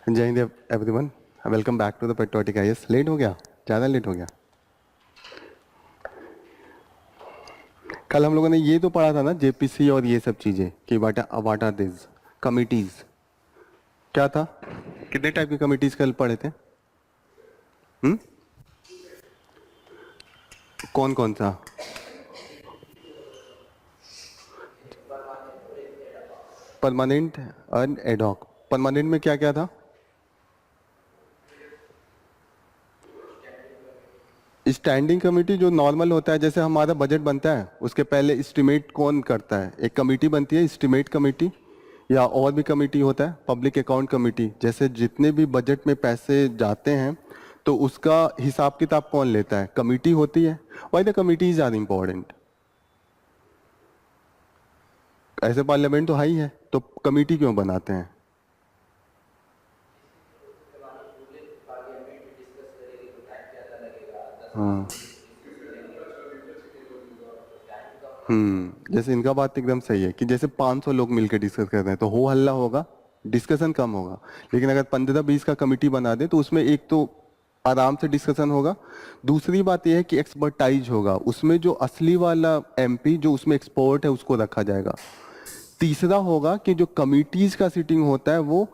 जय हिंद everyone, welcome back to the patriotic IAS. Late हो गया, ज़्यादा लेट हो गया। कल हम लोगों ने ये तो पढ़ा था ना, जेपीसी और ये सब चीज़ें कि व्हाट आर दिस कमिटीज़। क्या था, कितने टाइप की कमिटीज़ कल पढ़े थे? कौन कौन सा? परमानेंट और एडहॉक। परमानेंट में क्या क्या था? स्टैंडिंग कमेटी जो नॉर्मल होता है, जैसे हमारा बजट बनता है उसके पहले एस्टिमेट कौन करता है? एक कमेटी बनती है एस्टिमेट कमेटी, या और भी कमेटी होता है पब्लिक अकाउंट कमेटी। जैसे जितने भी बजट में पैसे जाते हैं तो उसका हिसाब किताब कौन लेता है? कमेटी होती है। Why the committees are important? ऐसे पार्लियामेंट तो हाई है, तो कमेटी क्यों बनाते हैं? हाँ, जैसे इनका बात एकदम सही है कि जैसे 500 लोग मिलकर डिस्कस कर रहे हैं तो हो हल्ला होगा, डिस्कशन कम होगा। लेकिन अगर 15-20 का कमेटी बना दे तो उसमें एक तो आराम से डिस्कशन होगा, दूसरी बात यह है कि एक्सपर्टाइज होगा उसमें, जो असली वाला एमपी जो उसमें एक्सपर्ट है उसको रखा जाएगा। तीसरा होगा कि जो कमिटीज का सीटिंग होता है वो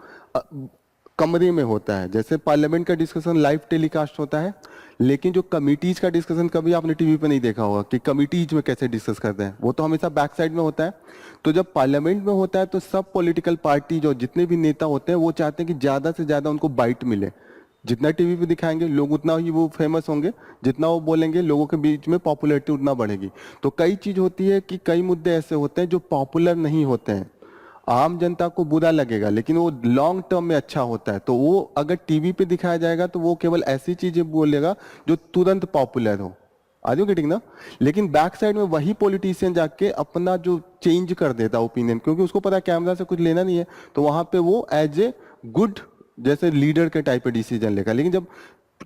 कमरे में होता है। जैसे पार्लियामेंट का डिस्कशन लाइव टेलीकास्ट होता है, लेकिन जो कमिटीज का डिस्कशन कभी आपने टीवी पे नहीं देखा होगा कि कमिटीज में कैसे डिस्कस करते हैं, वो तो हमेशा बैक साइड में होता है। तो जब पार्लियामेंट में होता है तो सब पॉलिटिकल पार्टी जो जितने भी नेता होते हैं वो चाहते हैं कि ज़्यादा से ज़्यादा उनको बाइट मिले। जितना टीवी पे दिखाएंगे लोग उतना ही वो फेमस होंगे, जितना वो बोलेंगे लोगों के बीच में पॉपुलैरिटी उतना बढ़ेगी। तो कई चीज़ होती है कि कई मुद्दे ऐसे होते हैं जो पॉपुलर नहीं होते हैं, आम जनता को बुरा लगेगा, लेकिन वो लॉन्ग टर्म में अच्छा होता है। तो वो अगर टीवी पे दिखाया जाएगा तो वो केवल ऐसी चीजें बोलेगा जो तुरंत पॉपुलर हो। आर यू गेटिंग ना? लेकिन बैक साइड में वही पॉलिटिशियन जाके अपना जो चेंज कर देता ओपिनियन, क्योंकि उसको पता है कैमरा से कुछ लेना नहीं है, तो वहां पे वो एज ए गुड जैसे लीडर के टाइप पे डिसीजन लेगा। लेकिन जब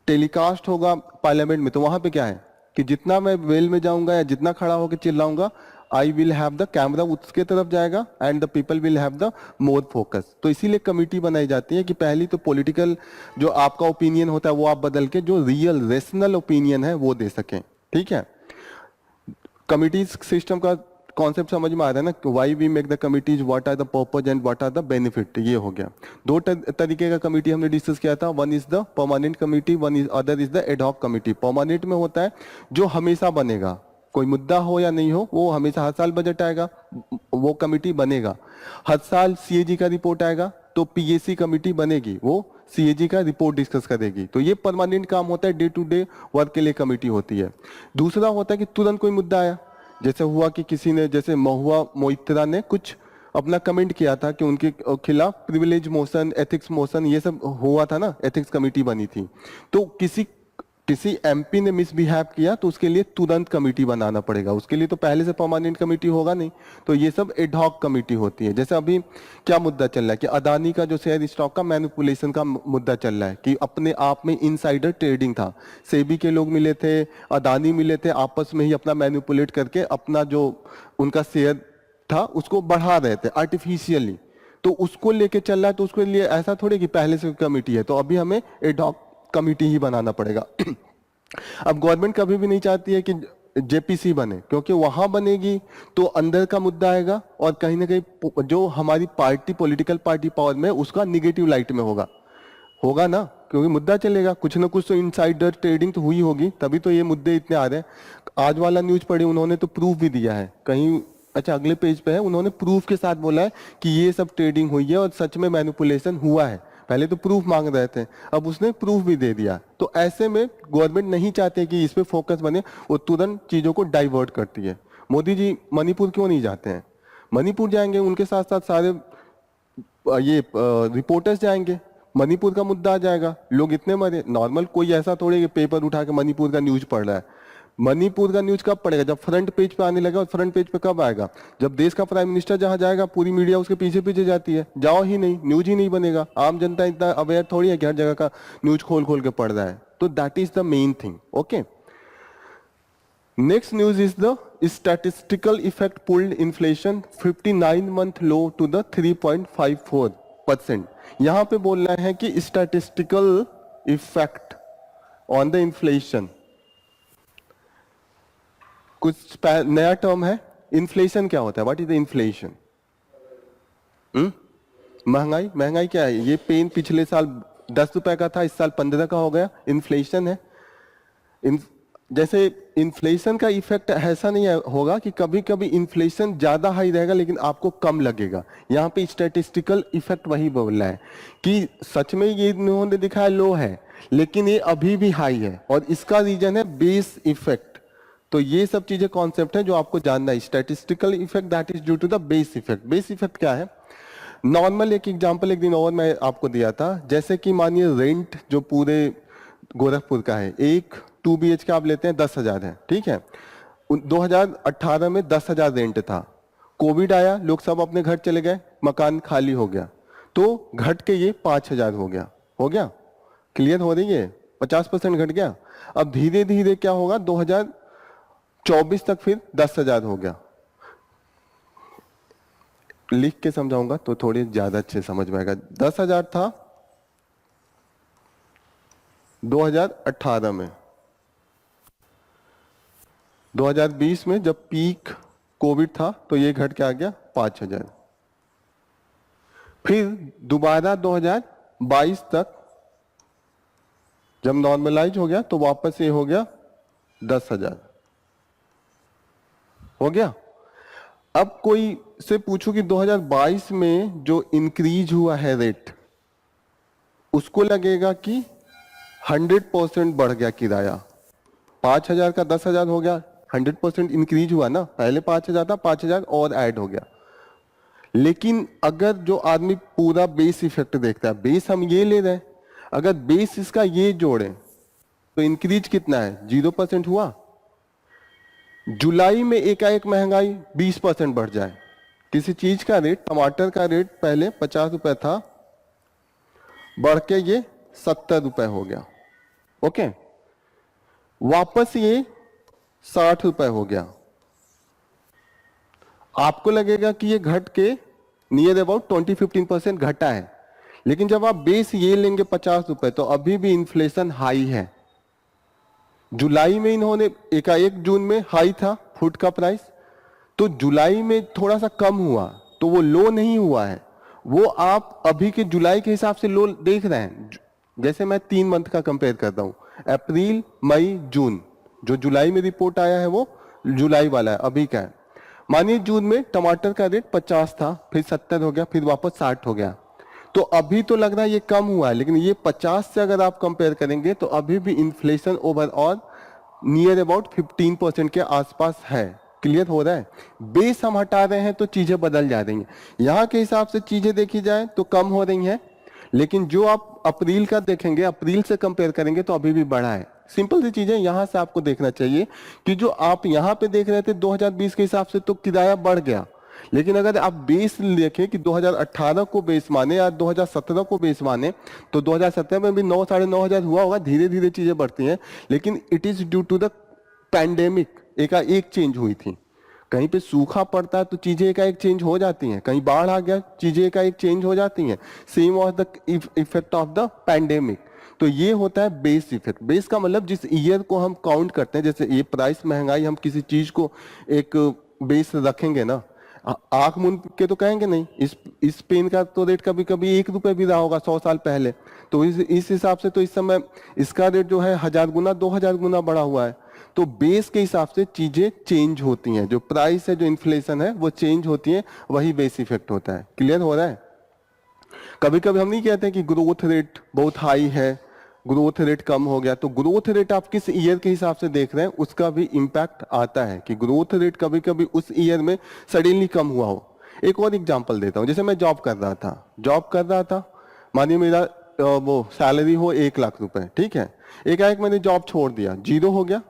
टेलीकास्ट होगा पार्लियामेंट में तो वहां पे क्या है कि जितना मैं वेल में जाऊंगा या जितना खड़ा होकर चिल्लाऊंगा, I will have the camera उसके तरफ जाएगा and the people will have the more focus. तो इसीलिए कमेटी बनाई जाती है कि पहली तो पॉलिटिकल जो आपका ओपिनियन होता है वो आप बदल के जो रियल रेशनल ओपिनियन है वो दे सकें। ठीक है, कमिटीज सिस्टम का कॉन्सेप्ट समझ में आ रहा है ना? Why we make the committees, what are the purpose and what are the benefit. ये हो गया। दो तरीके का कमिटी हमने डिस्कस किया था, one is the permanent committee, one is other is the ad hoc committee. Permanent में होता है जो हमेशा बनेगा, कोई मुद्दा हो या नहीं हो, वो हमेशा हर साल बजट आएगा वो कमिटी बनेगा, हर साल सीएजी का रिपोर्ट आएगा तो पीएसी कमिटी बनेगी, वो सीएजी का रिपोर्ट डिस्कस करेगी। तो ये परमानेंट काम होता है, डे टू डे वर्क के लिए कमिटी होती है। दूसरा होता है कि तुरंत कोई मुद्दा आया, जैसे हुआ कि किसी ने, जैसे महुआ मोइत्रा ने कुछ अपना कमेंट किया था कि उनके खिलाफ प्रिविलेज मोशन, एथिक्स मोशन, ये सब हुआ था ना, एथिक्स कमेटी बनी थी। तो किसी एमपी ने मिसबिहेव किया तो उसके लिए तुरंत कमेटी बनाना पड़ेगा, उसके लिए तो पहले से परमानेंट कमेटी होगा नहीं, तो ये सब एडहॉक कमेटी होती है। जैसे अभी क्या मुद्दा चल रहा है कि अदानी का जो शेयर स्टॉक का मैनिपुलेशन का मुद्दा चल रहा है कि अपने आप में इनसाइडर ट्रेडिंग था, सेबी के लोग मिले थे, अदानी मिले थे, आपस में ही अपना मैनिपुलेट करके अपना जो उनका शेयर था उसको बढ़ा रहे थे आर्टिफिशियली। तो उसको लेके चल रहा है, तो उसके लिए ऐसा थोड़ी कि पहले से कमेटी है, तो अभी हमें एडहॉक कमिटी ही बनाना पड़ेगा। अब गवर्नमेंट कभी भी नहीं चाहती है कि जेपीसी बने, क्योंकि वहां बनेगी तो अंदर का मुद्दा आएगा और कहीं ना कहीं जो हमारी पार्टी, पॉलिटिकल पार्टी पावर में, उसका निगेटिव लाइट में होगा ना, क्योंकि मुद्दा चलेगा, कुछ ना कुछ तो इनसाइडर ट्रेडिंग तो हुई होगी, तभी तो ये मुद्दे इतने आ रहे हैं। आज वाला न्यूज पढ़े, उन्होंने तो प्रूफ भी दिया है कहीं, अच्छा अगले पेज पे है, उन्होंने प्रूफ के साथ बोला है कि ये सब ट्रेडिंग हुई है और सच में मैनिपुलेशन हुआ है। पहले तो प्रूफ मांग रहे थे, अब उसने प्रूफ भी दे दिया। तो ऐसे में गवर्नमेंट नहीं चाहते कि इस पे फोकस बने, वो तुरंत चीजों को डाइवर्ट करती है। मोदी जी मणिपुर क्यों नहीं जाते हैं? मणिपुर जाएंगे, उनके साथ साथ सारे ये रिपोर्टर्स जाएंगे, मणिपुर का मुद्दा आ जाएगा। लोग इतने मरे, नॉर्मल कोई ऐसा थोड़े कि पेपर उठा के मणिपुर का न्यूज पढ़ रहा है। मणिपुर का न्यूज कब पड़ेगा? जब फ्रंट पेज पे आने लगा। और फ्रंट पेज पे कब आएगा? जब देश का प्राइम मिनिस्टर जहां जाएगा पूरी मीडिया उसके पीछे पीछे जाती है, जाओ ही नहीं, न्यूज ही नहीं बनेगा। आम जनता इतना अवेयर थोड़ी है कि हर जगह का न्यूज खोल खोल के पढ़ रहा है। तो that is the main thing. Okay, next news is the statistical effect pulled inflation 59-month low to the 3.54. Percent. यहां पे बोलना है कि statistical effect on the inflation. कुछ नया टर्म है, इन्फ्लेशन क्या होता है? What is the inflation? महंगाई। महंगाई क्या है? ये पेन पिछले साल 10 रुपए का था, इस साल 15 का हो गया, इन्फ्लेशन है। जैसे इन्फ्लेशन का इफेक्ट ऐसा नहीं होगा कि कभी कभी इन्फ्लेशन ज्यादा हाई रहेगा लेकिन आपको कम लगेगा। यहाँ पे स्टैटिस्टिकल इफेक्ट वही बोल रहा है कि सच में ये इन्होंने दिखाया लो है लेकिन ये अभी भी हाई है, और इसका रीजन है बेस इफेक्ट। तो ये सब चीजें कॉन्सेप्ट है जो आपको जानना है। Statistical effect that is due to the base effect. Base effect क्या है? नॉर्मल एक एग्जांपल एक दिन और मैं आपको दिया था, जैसे कि मानिए रेंट जो पूरे गोरखपुर का है, एक 2 BHK आप लेते हैं 10,000 है, ठीक है। 2018 में 10,000 रेंट था, कोविड आया, लोग सब अपने घर चले गए, मकान खाली हो गया, तो घट के ये 5,000 हो गया। हो गया? क्लियर हो रही है? 50% घट गया। अब धीरे धीरे क्या होगा, 2024 तक फिर 10,000 हो गया। लिख के समझाऊंगा तो थोड़ी ज्यादा अच्छे समझ में आएगा। 10,000 था 2018 में, 2020 में जब पीक कोविड था तो ये घट के आ गया 5,000। फिर दोबारा 2022 तक जब नॉर्मलाइज हो गया तो वापस ये हो गया 10,000। हो गया? अब कोई से पूछो कि 2022 में जो इंक्रीज हुआ है रेट, उसको लगेगा कि 100% बढ़ गया किराया। 5,000 का 10,000 हो गया, 100% इंक्रीज हुआ ना, पहले 5,000 था, 5,000 और ऐड हो गया। लेकिन अगर जो आदमी पूरा बेस इफेक्ट देखता है, बेस हम ये ले रहे हैं, अगर बेस इसका ये जोड़े तो इंक्रीज कितना है? 0% हुआ। जुलाई में एकाएक महंगाई 20% बढ़ जाए, किसी चीज का रेट, टमाटर का रेट पहले 50 रुपए था, बढ़ के ये 70 रुपए हो गया, ओके। वापस ये 60 रुपए हो गया। आपको लगेगा कि ये घट के नियर अबाउट 20-15% घटा है, लेकिन जब आप बेस ये लेंगे 50 रुपए तो अभी भी इन्फ्लेशन हाई है। जुलाई में इन्होंने एकाएक जून में हाई था फूड का प्राइस, तो जुलाई में थोड़ा सा कम हुआ, तो वो लो नहीं हुआ है, वो आप अभी के जुलाई के हिसाब से लो देख रहे हैं। जैसे मैं 3 मंथ का कंपेयर करता हूं, अप्रैल मई जून, जो जुलाई में रिपोर्ट आया है वो जुलाई वाला है, अभी का है। मानिए जून में टमाटर का रेट 50 था, फिर 70 हो गया, फिर वापस 60 हो गया, तो अभी तो लग रहा है ये कम हुआ है, लेकिन ये 50 से अगर आप कंपेयर करेंगे तो अभी भी इन्फ्लेशन ओवरऑल नियर अबाउट 15% के आसपास है। क्लियर हो रहा है? बेस हम हटा रहे हैं तो चीजें बदल जा रही हैं। यहां के हिसाब से चीजें देखी जाए तो कम हो रही हैं, लेकिन जो आप अप्रैल का देखेंगे, अप्रैल से कंपेयर करेंगे तो अभी भी बढ़ा है। सिंपल सी चीजें यहां से आपको देखना चाहिए कि जो आप यहां पे देख रहे थे 2020 के हिसाब से तो किराया बढ़ गया, लेकिन अगर आप बेस देखें कि 2018 को बेस माने या 2017 को बेस माने तो 2017 में भी 9-9,500 हुआ होगा। धीरे धीरे चीजें बढ़ती हैं, लेकिन it is due to the pandemic. एक चेंज हुई थी, कहीं पे सूखा पड़ता है तो चीजें एक चेंज हो जाती हैं, कहीं बाढ़ आ गया चीजें एक चेंज हो जाती हैं। Same was the effect of the pandemic. तो ये होता है बेस इफेक्ट। बेस का मतलब जिस ईयर को हम काउंट करते हैं, जैसे ये प्राइस महंगाई, हम किसी चीज को एक बेस रखेंगे ना, आंख मूंद के तो कहेंगे नहीं, इस पेन का तो रेट कभी कभी 1 रुपए भी रहा होगा 100 साल पहले, तो इस हिसाब से तो इस समय इसका रेट जो है 1000 गुना 2000 गुना बढ़ा हुआ है। तो बेस के हिसाब से चीजें चेंज होती हैं, जो प्राइस है, जो इन्फ्लेशन है वो चेंज होती है, वही बेस इफेक्ट होता है। क्लियर हो रहा है? कभी कभी हम नहीं कहते कि ग्रोथ रेट बहुत हाई है, ग्रोथ रेट कम हो गया, तो ग्रोथ रेट आप किस ईयर के हिसाब से देख रहे हैं उसका भी इंपैक्ट आता है कि ग्रोथ रेट कभी कभी उस ईयर में सडनली कम हुआ हो। एक और एग्जांपल देता हूं, जैसे मैं जॉब कर रहा था, मानिए मेरा वो सैलरी हो 1 लाख रुपए, ठीक है। एकाएक मैंने जॉब छोड़ दिया, 0 हो गया,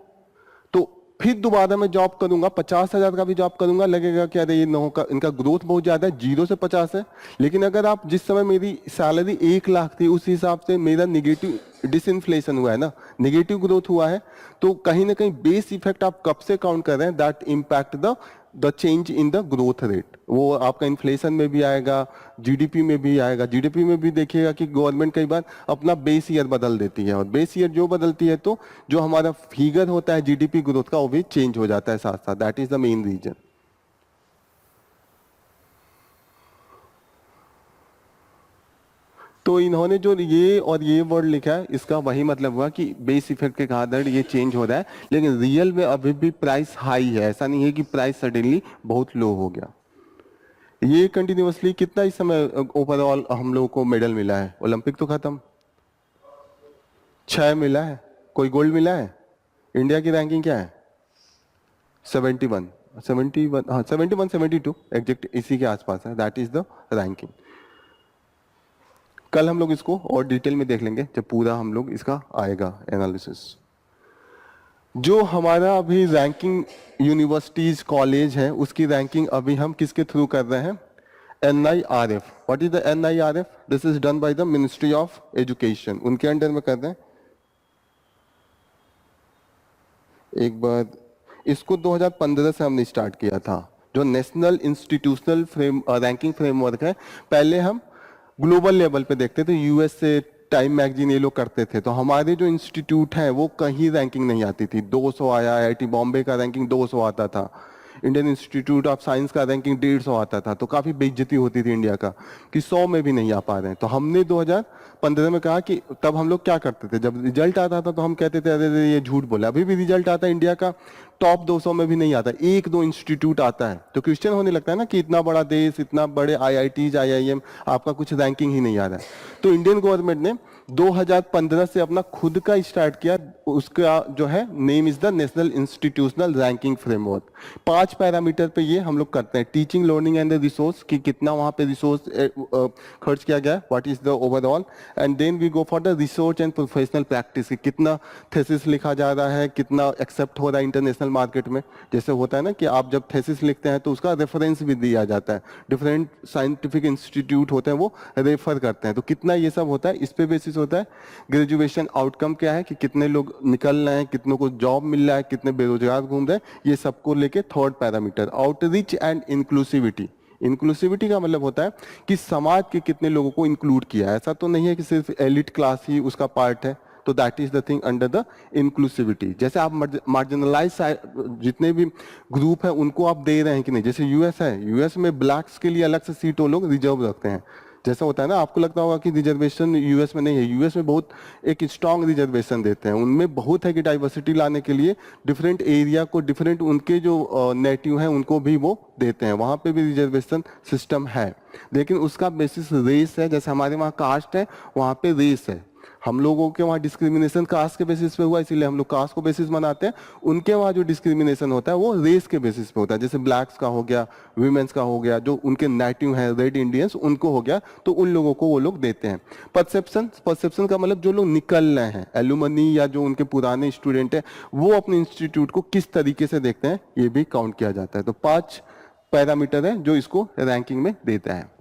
तो फिर दोबारा मैं जॉब करूंगा, 50,000 का भी जॉब करूंगा, लगेगा कि अरे ये इनका ग्रोथ बहुत ज्यादा है, 0 से 50 है। लेकिन अगर आप जिस समय मेरी सैलरी 1 लाख थी उस हिसाब से मेरा निगेटिव डिसइन्फ्लेशन हुआ है ना, निगेटिव ग्रोथ हुआ है, तो कहीं ना कहीं बेस इफेक्ट आप कब से काउंट कर रहे हैं, that impact the change in the growth rate. वो आपका इन्फ्लेशन में भी आएगा, जीडीपी में भी आएगा। जीडीपी में भी देखिएगा कि गवर्नमेंट कई बार अपना बेस ईयर बदल देती है, और बेस ईयर जो बदलती है तो जो हमारा फिगर होता है जीडीपी ग्रोथ का वो भी चेंज हो जाता है साथ साथ। That is the main reason. तो इन्होंने जो ये और ये वर्ड लिखा है इसका वही मतलब हुआ कि बेस इफेक्ट के कारण ये चेंज हो रहा है, लेकिन रियल में अभी भी प्राइस हाई है। ऐसा नहीं है कि प्राइस सडनली बहुत लो हो गया। ये कंटिन्यूअसली कितना इस समय ओवरऑल हम लोगों को मेडल मिला है? ओलंपिक तो खत्म, 6 मिला है। कोई गोल्ड मिला है? इंडिया की रैंकिंग क्या है? 71, 71, हाँ 71, 72 एग्जैक्ट इसी के आसपास है। That is the ranking. कल हम लोग इसको और डिटेल में देख लेंगे जब पूरा हम लोग इसका आएगा एनालिसिस। जो हमारा अभी रैंकिंग यूनिवर्सिटीज कॉलेज है उसकी रैंकिंग अभी हम किसके थ्रू कर रहे हैं? NIRF। What is the NIRF? This is done by the ministry of education, उनके अंडर में कर रहे हैं। एक बार इसको 2015 से हमने स्टार्ट किया था, जो नेशनल इंस्टीट्यूशनल रैंकिंग फ्रेमवर्क है। पहले हम ग्लोबल लेवल पे देखते थे, यूएस से टाइम मैगजीन ये लोग करते थे, तो हमारे जो इंस्टीट्यूट है वो कहीं रैंकिंग नहीं आती थी। 200 आया, IIT बॉम्बे का रैंकिंग 200 आता था, इंडियन इंस्टीट्यूट ऑफ साइंस का रैंकिंग 150 आता था, तो काफी बेइज्जती होती थी इंडिया का कि 100 में भी नहीं आ पा रहे हैं। तो हमने 2015 में कहा कि तब हम लोग क्या करते थे, जब रिजल्ट आता था तो हम कहते थे अरे ये झूठ बोला। अभी भी रिजल्ट आता है इंडिया का टॉप 200 में भी नहीं आता, 1-2 इंस्टीट्यूट आता है। तो क्वेश्चन होने लगता है ना कि इतना बड़ा देश, इतना बड़े IITs IIM, आपका कुछ रैंकिंग ही नहीं आ रहा है। तो इंडियन गवर्नमेंट ने 2015 से अपना खुद का स्टार्ट किया, उसका जो है name is the national institutional ranking framework. 5 parameter पे ये हम लोग करते हैं। Teaching, learning and the resource, कि कितना वहां पे रिसोर्स खर्च किया गया है, what is the overall, and then we go for the research and professional practice, कितना थेसिस लिखा जा रहा है, कितना एक्सेप्ट हो रहा है इंटरनेशनल मार्केट में। जैसे होता है ना कि आप जब थेसिस लिखते हैं तो उसका रेफरेंस भी दिया जाता है, डिफरेंट साइंटिफिक इंस्टीट्यूट होते हैं वो रेफर करते हैं, तो कितना ये सब होता है, इस पे बेसिस होता है। ग्रेजुएशन आउटकम क्या है, कि कितने लोग निकल रहे हैं, कितनों को जॉब मिल रहा है, कितने बेरोजगार घूम रहे हैं, ये सबको लेके third parameter. Outreach and inclusivity, inclusivity का मतलब होता है कि समाज के कितने लोगों को इंक्लूड किया है। ऐसा तो नहीं है कि सिर्फ एलिट क्लास ही उसका पार्ट है, तो that is the thing under the inclusivity. जैसे आप मार्जिनलाइज जितने भी ग्रुप है उनको आप दे रहे हैं कि नहीं। जैसे यूएस है, यूएस में ब्लैक्स के लिए अलग से सीट वो लोग रिजर्व रखते हैं। जैसा होता है ना, आपको लगता होगा कि रिजर्वेशन यूएस में नहीं है, यूएस में बहुत एक स्ट्रांग रिजर्वेशन देते हैं। उनमें बहुत है कि डाइवर्सिटी लाने के लिए डिफरेंट एरिया को, डिफरेंट उनके जो नेटिव हैं उनको भी वो देते हैं, वहाँ पे भी रिजर्वेशन सिस्टम है। लेकिन उसका बेसिस रेस है, जैसे हमारे वहाँ कास्ट है, वहाँ पे रेस है। हम लोगों के वहाँ डिस्क्रिमिनेशन कास्ट के बेसिस पे हुआ, इसीलिए हम लोग कास्ट को बेसिस मनाते हैं। उनके वहाँ जो डिस्क्रिमिनेशन होता है वो रेस के बेसिस पे होता है। जैसे ब्लैक्स का हो गया, वीमेंस का हो गया, जो उनके नेटिव हैं रेड इंडियंस, उनको हो गया, तो उन लोगों को वो लोग देते हैं। परसेप्शन, परसेप्शन का मतलब जो लोग निकल रहे हैं, एलुमनी या जो उनके पुराने स्टूडेंट हैं, वो अपने इंस्टीट्यूट को किस तरीके से देखते हैं, ये भी काउंट किया जाता है। तो 5 पैरामीटर है जो इसको रैंकिंग में देता है।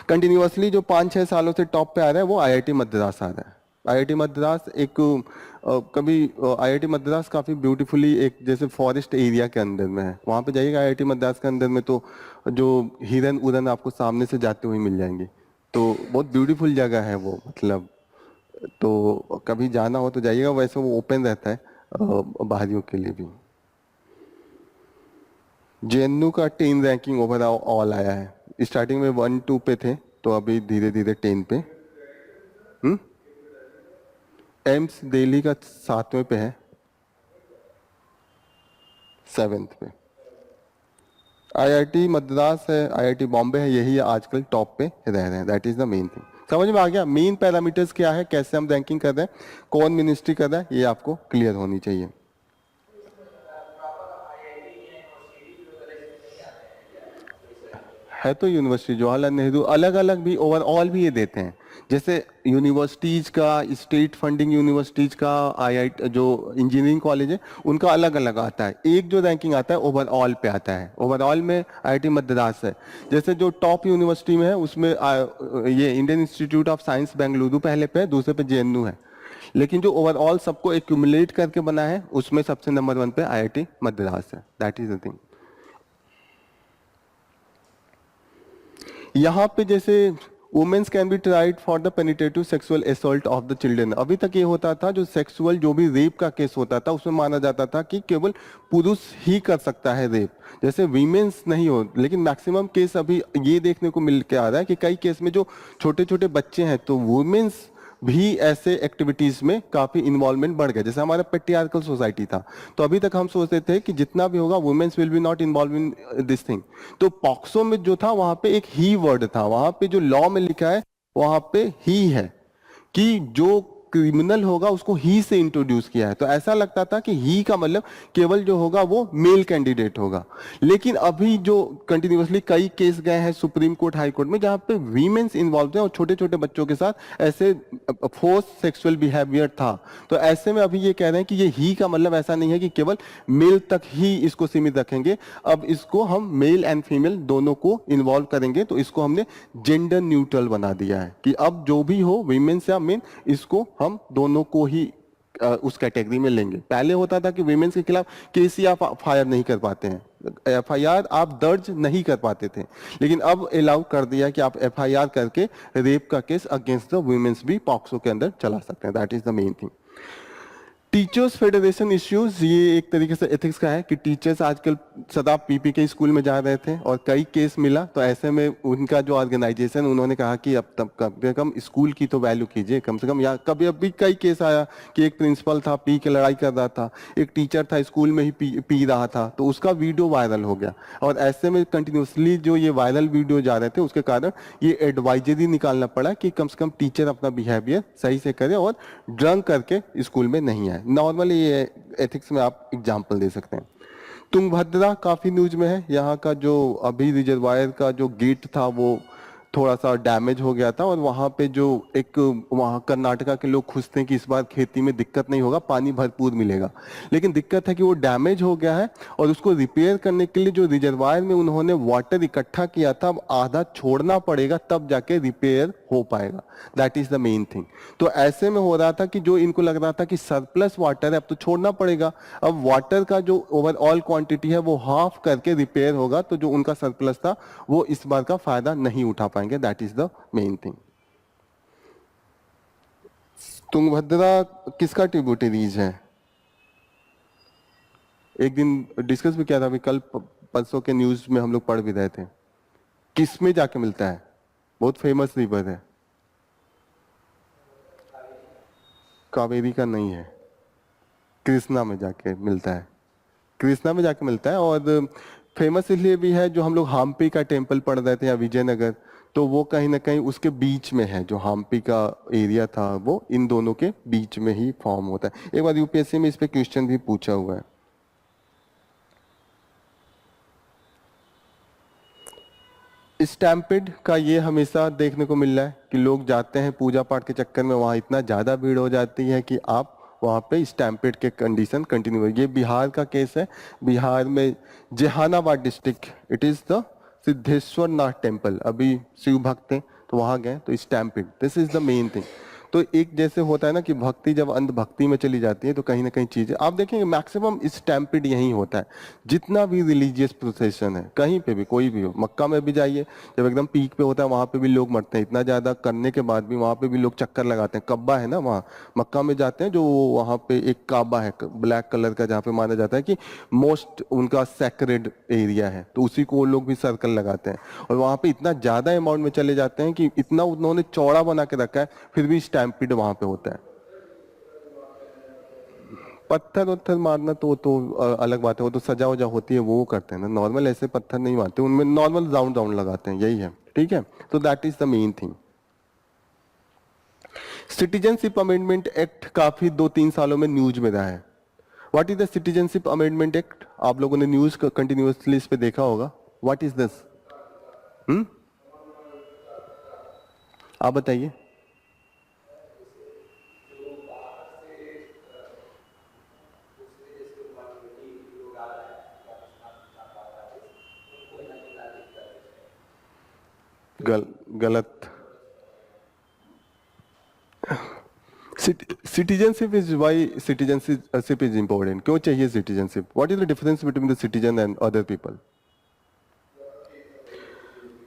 कंटिन्यूअसली जो 5-6 सालों से टॉप पे आ रहा है वो IIT मद्रास आ रहा है। IIT मद्रास एक कभी IIT मद्रास काफ़ी ब्यूटीफुली एक जैसे फॉरेस्ट एरिया के अंदर में है। वहाँ पे जाइएगा IIT मद्रास के अंदर में तो जो हिरन उरन आपको सामने से जाते हुए मिल जाएंगे। तो बहुत ब्यूटीफुल जगह है वो, मतलब तो कभी जाना हो तो जाइएगा। वैसे वो ओपन रहता है बाहरियों के लिए भी। JNU का 10 रैंकिंग ओवरऑल आया है। स्टार्टिंग में 1-2 पे थे, तो अभी धीरे धीरे 10 पे। एम्स दिल्ली का 7वें पे है, 7th पे। IIT मद्रास है, IIT बॉम्बे है, यही आजकल टॉप पे रह रहे हैं। That is the main thing. समझ में आ गया मेन पैरामीटर्स क्या है, कैसे हम रैंकिंग कर रहे हैं, कौन मिनिस्ट्री कर रहा है, ये आपको क्लियर होनी चाहिए। है तो यूनिवर्सिटी जवाहरलाल नेहरू, अलग अलग भी ओवरऑल भी ये देते हैं। जैसे यूनिवर्सिटीज का, स्टेट फंडिंग यूनिवर्सिटीज का, IIT जो इंजीनियरिंग कॉलेज है उनका अलग अलग आता है। एक जो रैंकिंग आता है ओवरऑल पे आता है, ओवरऑल में IIT मद्रास है। जैसे जो टॉप यूनिवर्सिटी में है उसमें ये Indian institute of science Bengaluru पहले पे है, दूसरे पे JNU है। लेकिन जो ओवरऑल सबको एक्यूमुलेट करके बना है उसमें सबसे नंबर 1 पे IIT मद्रास है। That is the thing. यहाँ पे जैसे womens can be tried for the penetrative sexual assault of the children. अभी तक ये होता था जो सेक्सुअल जो भी रेप का केस होता था उसमें माना जाता था कि केवल पुरुष ही कर सकता है रेप, जैसे वीमेन्स नहीं हो। लेकिन मैक्सिमम केस अभी ये देखने को मिल के आ रहा है कि कई केस में जो छोटे छोटे बच्चे हैं तो वुमेन्स भी ऐसे एक्टिविटीज में काफी इन्वॉल्वमेंट बढ़ गया। जैसे हमारा पेट्रियार्कल सोसाइटी था तो अभी तक हम सोचते थे कि जितना भी होगा womens will be not involve in this thing. तो पॉक्सो में जो था वहां पे एक ही वर्ड था, वहां पे जो लॉ में लिखा है वहां पे ही है कि जो क्रिमिनल होगा उसको ही से इंट्रोड्यूस किया है। तो ऐसा लगता था कि ही का मतलब केवल जो होगा वो मेल कैंडिडेट होगा। लेकिन अभी जो कंटिन्यूअसली कई केस गए हैं सुप्रीम कोर्ट हाई कोर्ट में जहां पे वीमेन्स इन्वॉल्व हैं और छोटे छोटे बच्चों के साथ ऐसे फोर्स सेक्सुअल बिहेवियर था। तो ऐसे में अभी ये कह रहे हैं कि ये ही का मतलब ऐसा नहीं है कि केवल मेल तक ही इसको सीमित रखेंगे, अब इसको हम मेल एंड फीमेल दोनों को इन्वॉल्व करेंगे। तो इसको हमने जेंडर न्यूट्रल बना दिया है कि अब जो भी हो वीमेन्स या मेन इसको हम दोनों को ही उस कैटेगरी में लेंगे। पहले होता था कि वीमेन्स के खिलाफ केस ही आप फायर नहीं कर पाते हैं, एफआईआर आप दर्ज नहीं कर पाते थे, लेकिन अब अलाउ कर दिया कि आप एफआईआर करके रेप का केस अगेंस्ट द वुमेन्स भी पॉक्सो के अंदर चला सकते हैं। That is the main thing. Teachers federation issues, ये एक तरीके से एथिक्स का है कि टीचर्स आजकल सदा पीपी के स्कूल में जा रहे थे और कई केस मिला, तो ऐसे में उनका जो ऑर्गेनाइजेशन उन्होंने कहा कि अब तब कम से कम स्कूल की तो वैल्यू कीजिए कम से कम। या कभी अभी कई केस आया कि एक प्रिंसिपल था पी के लड़ाई कर रहा था, एक टीचर था स्कूल में ही पी रहा था, तो उसका वीडियो वायरल हो गया। और ऐसे में कंटिन्यूसली जो ये वायरल वीडियो जा रहे थे उसके कारण ये एडवाइजरी निकालना पड़ा कि कम से कम टीचर अपना बिहेवियर सही से करे और ड्रंक करके स्कूल में नहीं आए। नॉर्मली ये एथिक्स में आप एग्जाम्पल दे सकते हैं। तुंगभद्रा काफी न्यूज में है। यहाँ का जो अभी रिजर्वायर का जो गेट था वो थोड़ा सा डैमेज हो गया था और वहाँ पे जो एक वहाँ कर्नाटका के लोग खुश थे कि इस बार खेती में दिक्कत नहीं होगा, पानी भरपूर मिलेगा। लेकिन दिक्कत है कि वो डैमेज हो गया है और उसको रिपेयर करने के लिए जो रिजर्वायर में उन्होंने वाटर इकट्ठा किया था अब आधा छोड़ना पड़ेगा तब जाके रिपेयर हो पाएगा। That is the main thing. तो ऐसे में हो रहा था कि जो इनको लग रहा था कि सरप्लस वाटर है अब तो छोड़ना पड़ेगा, अब वाटर का जो ओवरऑल क्वांटिटी है वो हाफ करके रिपेयर होगा, तो जो उनका सरप्लस था वो इस बार का फायदा नहीं उठा पाएंगे। That is the main thing. Tungabhadra किसका ट्रिब्यूटरीज है? एक दिन डिस्कस भी किया था, अभी कल परसों के न्यूज में हम लोग पढ़ भी रहे थे। किस में जाके मिलता है? बहुत फेमस रिवर है। कावेरी का नहीं है, कृष्णा में जाके मिलता है। कृष्णा में जाके मिलता है और फेमस इसलिए भी है, जो हम लोग हम्पी का टेम्पल पढ़ रहे थे या विजयनगर, तो वो कहीं ना कहीं उसके बीच में है। जो हम्पी का एरिया था वो इन दोनों के बीच में ही फॉर्म होता है। एक बार यूपीएससी में इस पे क्वेश्चन भी पूछा हुआ है। स्टैम्पिड का ये हमेशा देखने को मिल रहा है कि लोग जाते हैं पूजा पाठ के चक्कर में, वहाँ इतना ज़्यादा भीड़ हो जाती है कि आप वहाँ पे स्टैम्पिड के कंडीशन कंटिन्यू। ये बिहार का केस है। बिहार में Jehanabad district, it is the Siddheshwar Nath temple. अभी शिव भक्त हैं तो वहाँ गए तो stampede, this is the main thing. तो एक जैसे होता है ना कि भक्ति जब अंधभक्ति में चली जाती है तो कहीं ना कहीं चीजें आप देखेंगे मैक्सिमम स्टैम्पिड यही होता है। जितना भी रिलीजियस प्रोसेशन है कहीं पे भी कोई भी हो, मक्का में भी जाइए जब एकदम पीक पे होता है वहां पे भी लोग मरते हैं। इतना ज्यादा करने के बाद भी वहां पे भी लोग चक्कर लगाते हैं। कब्बा है ना, वहाँ मक्का में जाते हैं जो वहां पे एक काबा है ब्लैक कलर का, जहाँ पे माना जाता है कि मोस्ट उनका सैक्रेड एरिया है, तो उसी को वो लोग भी सर्कल लगाते हैं। और वहां पे इतना ज्यादा अमाउंट में चले जाते हैं कि इतना उन्होंने चौड़ा बना के रखा है फिर भी स्टैम्पिड वहां पे होता है। पत्थर उत्थर मारना तो अलग बात है, वो तो सजा वजा होती है वो करते हैं ना। नॉर्मल ऐसे पत्थर नहीं मारते, उनमें नॉर्मल राउंड राउंड लगाते हैं, यही है। ठीक है, तो that is the main thing. Citizenship amendment act काफी 2-3 सालों में न्यूज में रहा है। What is the citizenship amendment act? आप लोगों ने न्यूज कंटिन्यूअसली इस पे देखा होगा। What is this? आप बताइए। गलत। Citizenship is why citizenship is important. क्यों चाहिए citizenship? What is the difference between the citizen and other people?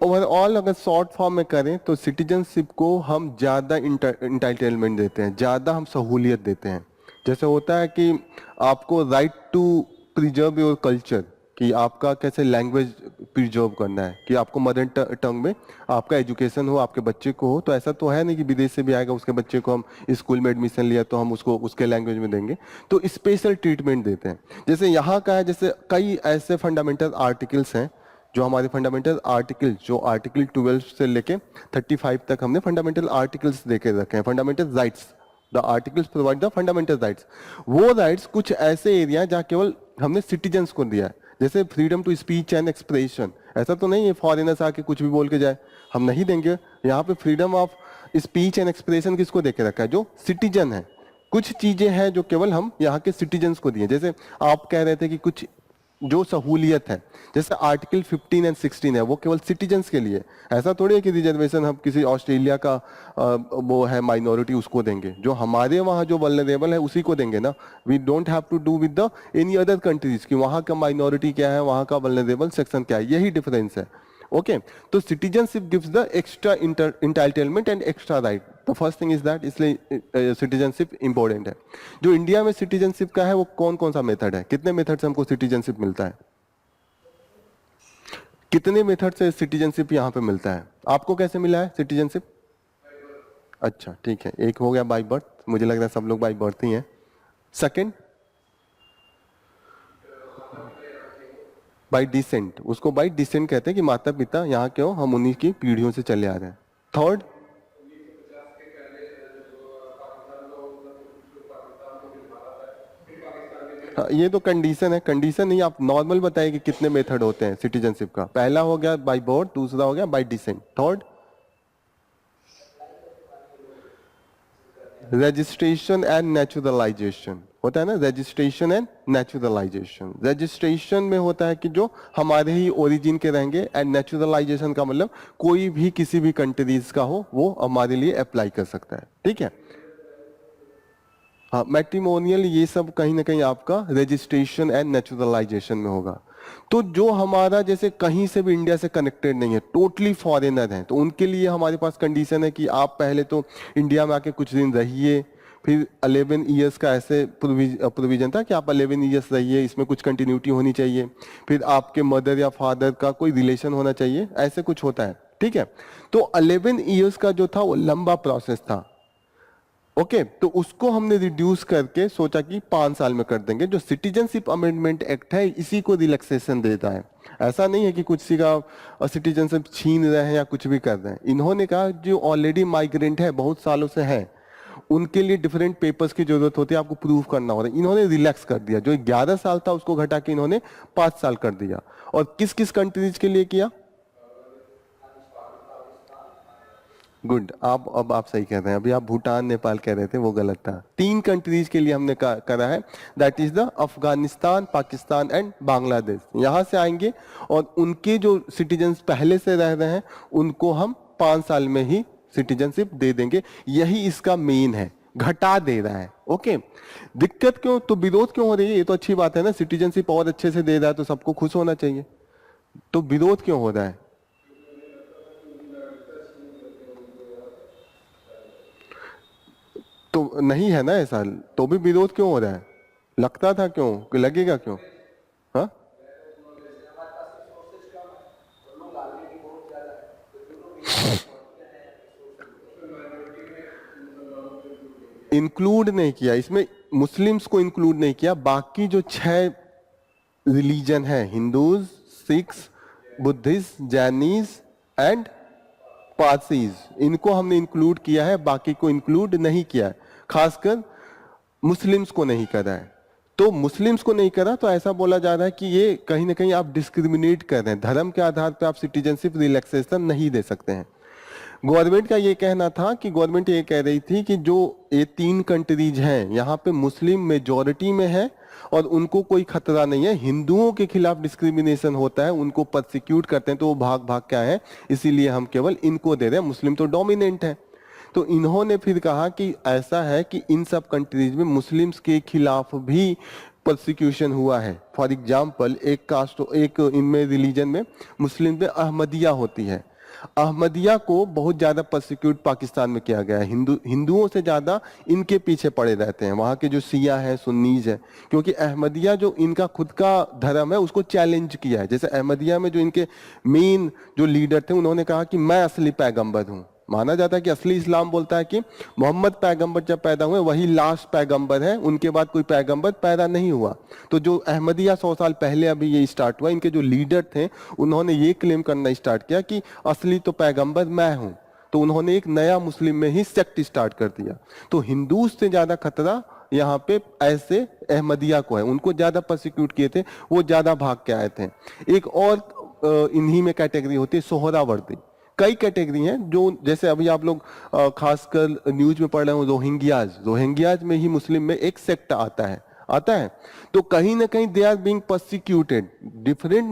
Overall अगर शॉर्ट फॉर्म में करें तो सिटीजनशिप को हम ज़्यादा इंटाइटलमेंट देते हैं, ज़्यादा हम सहूलियत देते हैं। जैसे होता है कि आपको right to preserve your culture, कि आपका कैसे लैंग्वेज प्रिजर्व करना है, कि आपको मदर टंग में आपका एजुकेशन हो, आपके बच्चे को हो। तो ऐसा तो है नहीं कि विदेश से भी आएगा उसके बच्चे को हम स्कूल में एडमिशन लिया तो हम उसको उसके लैंग्वेज में देंगे, तो स्पेशल ट्रीटमेंट देते हैं। जैसे यहाँ का है, जैसे कई ऐसे फंडामेंटल आर्टिकल्स हैं जो हमारे फंडामेंटल आर्टिकल, जो आर्टिकल 12 से लेके 35 तक हमने फंडामेंटल आर्टिकल्स देके रखे हैं, fundamental rights. The articles provide the fundamental rights. वो राइट्स कुछ ऐसे एरिया जहाँ केवल हमने सिटीजन्स को दिया है, जैसे freedom to speech and expression. ऐसा तो नहीं है फॉरेनर्स आके कुछ भी बोल के जाए, हम नहीं देंगे। यहाँ पे freedom of speech and expression किसको देके रखा है? जो सिटीजन है। कुछ चीजें हैं जो केवल हम यहाँ के सिटीजन्स को दिए। जैसे आप कह रहे थे कि कुछ जो सहूलियत है, जैसे आर्टिकल 15 एंड 16 है, वो केवल सिटीजन्स के लिए। ऐसा थोड़ी है कि रिजर्वेशन हम किसी ऑस्ट्रेलिया का वो है माइनॉरिटी उसको देंगे। जो हमारे वहाँ जो वल्नरेबल है उसी को देंगे ना। We don't have to do with the any other countries कि वहाँ का माइनॉरिटी क्या है, वहाँ का वल्नरेबल सेक्शन क्या है। यही डिफरेंस है। ओके तो citizenship gives the extra entitlement and extra right. The first thing is that, इसलिए सिटीजनशिप इंपॉर्टेंट है। जो इंडिया में सिटीजनशिप का है वो कौन कौन सा मेथड है? कितने मेथड से हमको सिटीजनशिप मिलता है? कितने मेथड से सिटीजनशिप यहाँ पे मिलता है? आपको कैसे मिला है सिटीजनशिप? अच्छा ठीक है, एक हो गया बाय बर्थ, मुझे लग रहा है सब लोग बाय बर्थ ही हैं। सेकंड बाय डिसेंट, उसको बाय डिसेंट कहते हैं कि माता पिता यहाँ के हो, हम उन्हीं की पीढ़ियों से चले आ रहे हैं। थर्ड, हाँ, ये तो कंडीशन है, कंडीशन नहीं, आप नॉर्मल बताइए कि कितने मेथड होते हैं सिटीजनशिप का। पहला हो गया बाय बर्थ, दूसरा हो गया bye decent, third registration and naturalisation होता है ना। रजिस्ट्रेशन एंड नेचुरलाइजेशन, रजिस्ट्रेशन में होता है कि जो हमारे ही ओरिजिन के रहेंगे, एंड नेचुरलाइजेशन का मतलब कोई भी किसी भी कंट्रीज का हो वो हमारे लिए अप्लाई कर सकता है। ठीक है, हाँ मैट्रिमोनियल ये सब कहीं ना कहीं आपका रजिस्ट्रेशन एंड नेचुरलाइजेशन में होगा। तो जो हमारा जैसे कहीं से भी इंडिया से कनेक्टेड नहीं है, टोटली फॉरेनर हैं, तो उनके लिए हमारे पास कंडीशन है कि आप पहले तो इंडिया में आके कुछ दिन रहिए, फिर 11 ईयर्स का ऐसे प्रोविजन था कि आप 11 ईयर्स रहिए, इसमें कुछ कंटिन्यूटी होनी चाहिए, फिर आपके मदर या फादर का कोई रिलेशन होना चाहिए, ऐसे कुछ होता है। ठीक है, तो 11 ईयर्स का जो था वो लंबा प्रोसेस था। ओके तो उसको हमने रिड्यूस करके सोचा कि 5 साल में कर देंगे। जो सिटीजनशिप अमेंडमेंट एक्ट है इसी को रिलैक्सेशन देता है। ऐसा नहीं है कि कुछ सी का सिटीजनशिप छीन रहे हैं या कुछ भी कर रहे हैं। इन्होंने कहा जो ऑलरेडी माइग्रेंट है, बहुत सालों से है, उनके लिए डिफरेंट पेपर्स की जरूरत होती है, आपको प्रूव करना होता है। इन्होंने रिलैक्स कर दिया, जो 11 साल था उसको घटा के इन्होंने 5 साल कर दिया। और किस किस कंट्रीज के लिए किया? गुड, आप अब आप सही कह रहे हैं। अभी आप भूटान नेपाल कह रहे थे, वो गलत था। 3 कंट्रीज के लिए हमने करा है, that is the Afghanistan, Pakistan and Bangladesh. यहाँ से आएंगे और उनके जो सिटीजन्स पहले से रह रहे हैं उनको हम 5 साल में ही सिटीजनशिप दे देंगे। यही इसका मेन है, घटा दे रहा है। ओके दिक्कत क्यों, तो विरोध क्यों हो रही है? ये तो अच्छी बात है ना, सिटीजनशिप और अच्छे से दे रहा है तो सबको खुश होना चाहिए। तो विरोध क्यों हो रहा है? तो नहीं है ना ऐसा, तो भी विरोध क्यों हो रहा है? लगता था क्यों कि लगेगा क्यों? हाँ इंक्लूड नहीं किया इसमें, मुस्लिम्स को इंक्लूड नहीं किया। बाकी जो 6 रिलीजन है, Hindus, Sikhs, Buddhists, Jains and Parsis, इनको हमने इंक्लूड किया है, बाकी को इंक्लूड नहीं किया है। खासकर मुस्लिम्स को नहीं करा है। तो मुस्लिम्स को नहीं करा तो ऐसा बोला जा रहा है कि ये कहीं ना कहीं आप डिस्क्रिमिनेट कर रहे हैं, धर्म के आधार पर आप सिटीजनशिप रिलैक्सेशन नहीं दे सकते हैं। गवर्नमेंट का ये कहना था कि गवर्नमेंट ये कह रही थी कि जो ये 3 कंट्रीज हैं यहाँ पे मुस्लिम मेजोरिटी में है और उनको कोई खतरा नहीं है। हिंदुओं के खिलाफ डिस्क्रिमिनेशन होता है, उनको परसिक्यूट करते हैं तो वो भाग भाग के आए हैं, इसीलिए हम केवल इनको दे रहे हैं, मुस्लिम तो डोमिनेंट है। तो इन्होंने फिर कहा कि ऐसा है कि इन सब कंट्रीज में मुस्लिम्स के खिलाफ भी परसिक्यूशन हुआ है। फॉर एग्जाम्पल एक कास्ट, एक इनमें रिलीजन में मुस्लिम में अहमदिया होती है। अहमदिया को बहुत ज्यादा परसिक्यूट पाकिस्तान में किया गया है, हिंदुओं से ज्यादा इनके पीछे पड़े रहते हैं वहां के जो सिया है, सुन्नीज है, क्योंकि अहमदिया जो इनका खुद का धर्म है उसको चैलेंज किया है। जैसे अहमदिया में जो इनके मेन जो लीडर थे उन्होंने कहा कि मैं असली पैगंबर हूं। माना जाता है कि असली इस्लाम बोलता है कि मोहम्मद पैगंबर जब पैदा हुए वही लास्ट पैगंबर है, उनके बाद कोई पैगंबर पैदा नहीं हुआ। तो जो अहमदिया 100 साल पहले अभी ये स्टार्ट हुआ, इनके जो लीडर थे उन्होंने ये क्लेम करना स्टार्ट किया कि असली तो पैगंबर मैं हूं। तो उन्होंने एक नया मुस्लिम में ही सेक्ट स्टार्ट कर दिया। तो हिंदू से ज्यादा खतरा यहाँ पे ऐसे अहमदिया को है, उनको ज्यादा प्रोसिक्यूट किए थे, वो ज्यादा भाग के आए थे। एक और इन्हीं में कैटेगरी होती है सोहरावर्दी। कई कैटेगरी हैं जो, जैसे अभी आप लोग खासकर न्यूज में पढ़ रहे हो रोहिंग्याज में ही मुस्लिम में एक सेक्ट आता है। तो कहीं ना कहीं they are being persecuted, different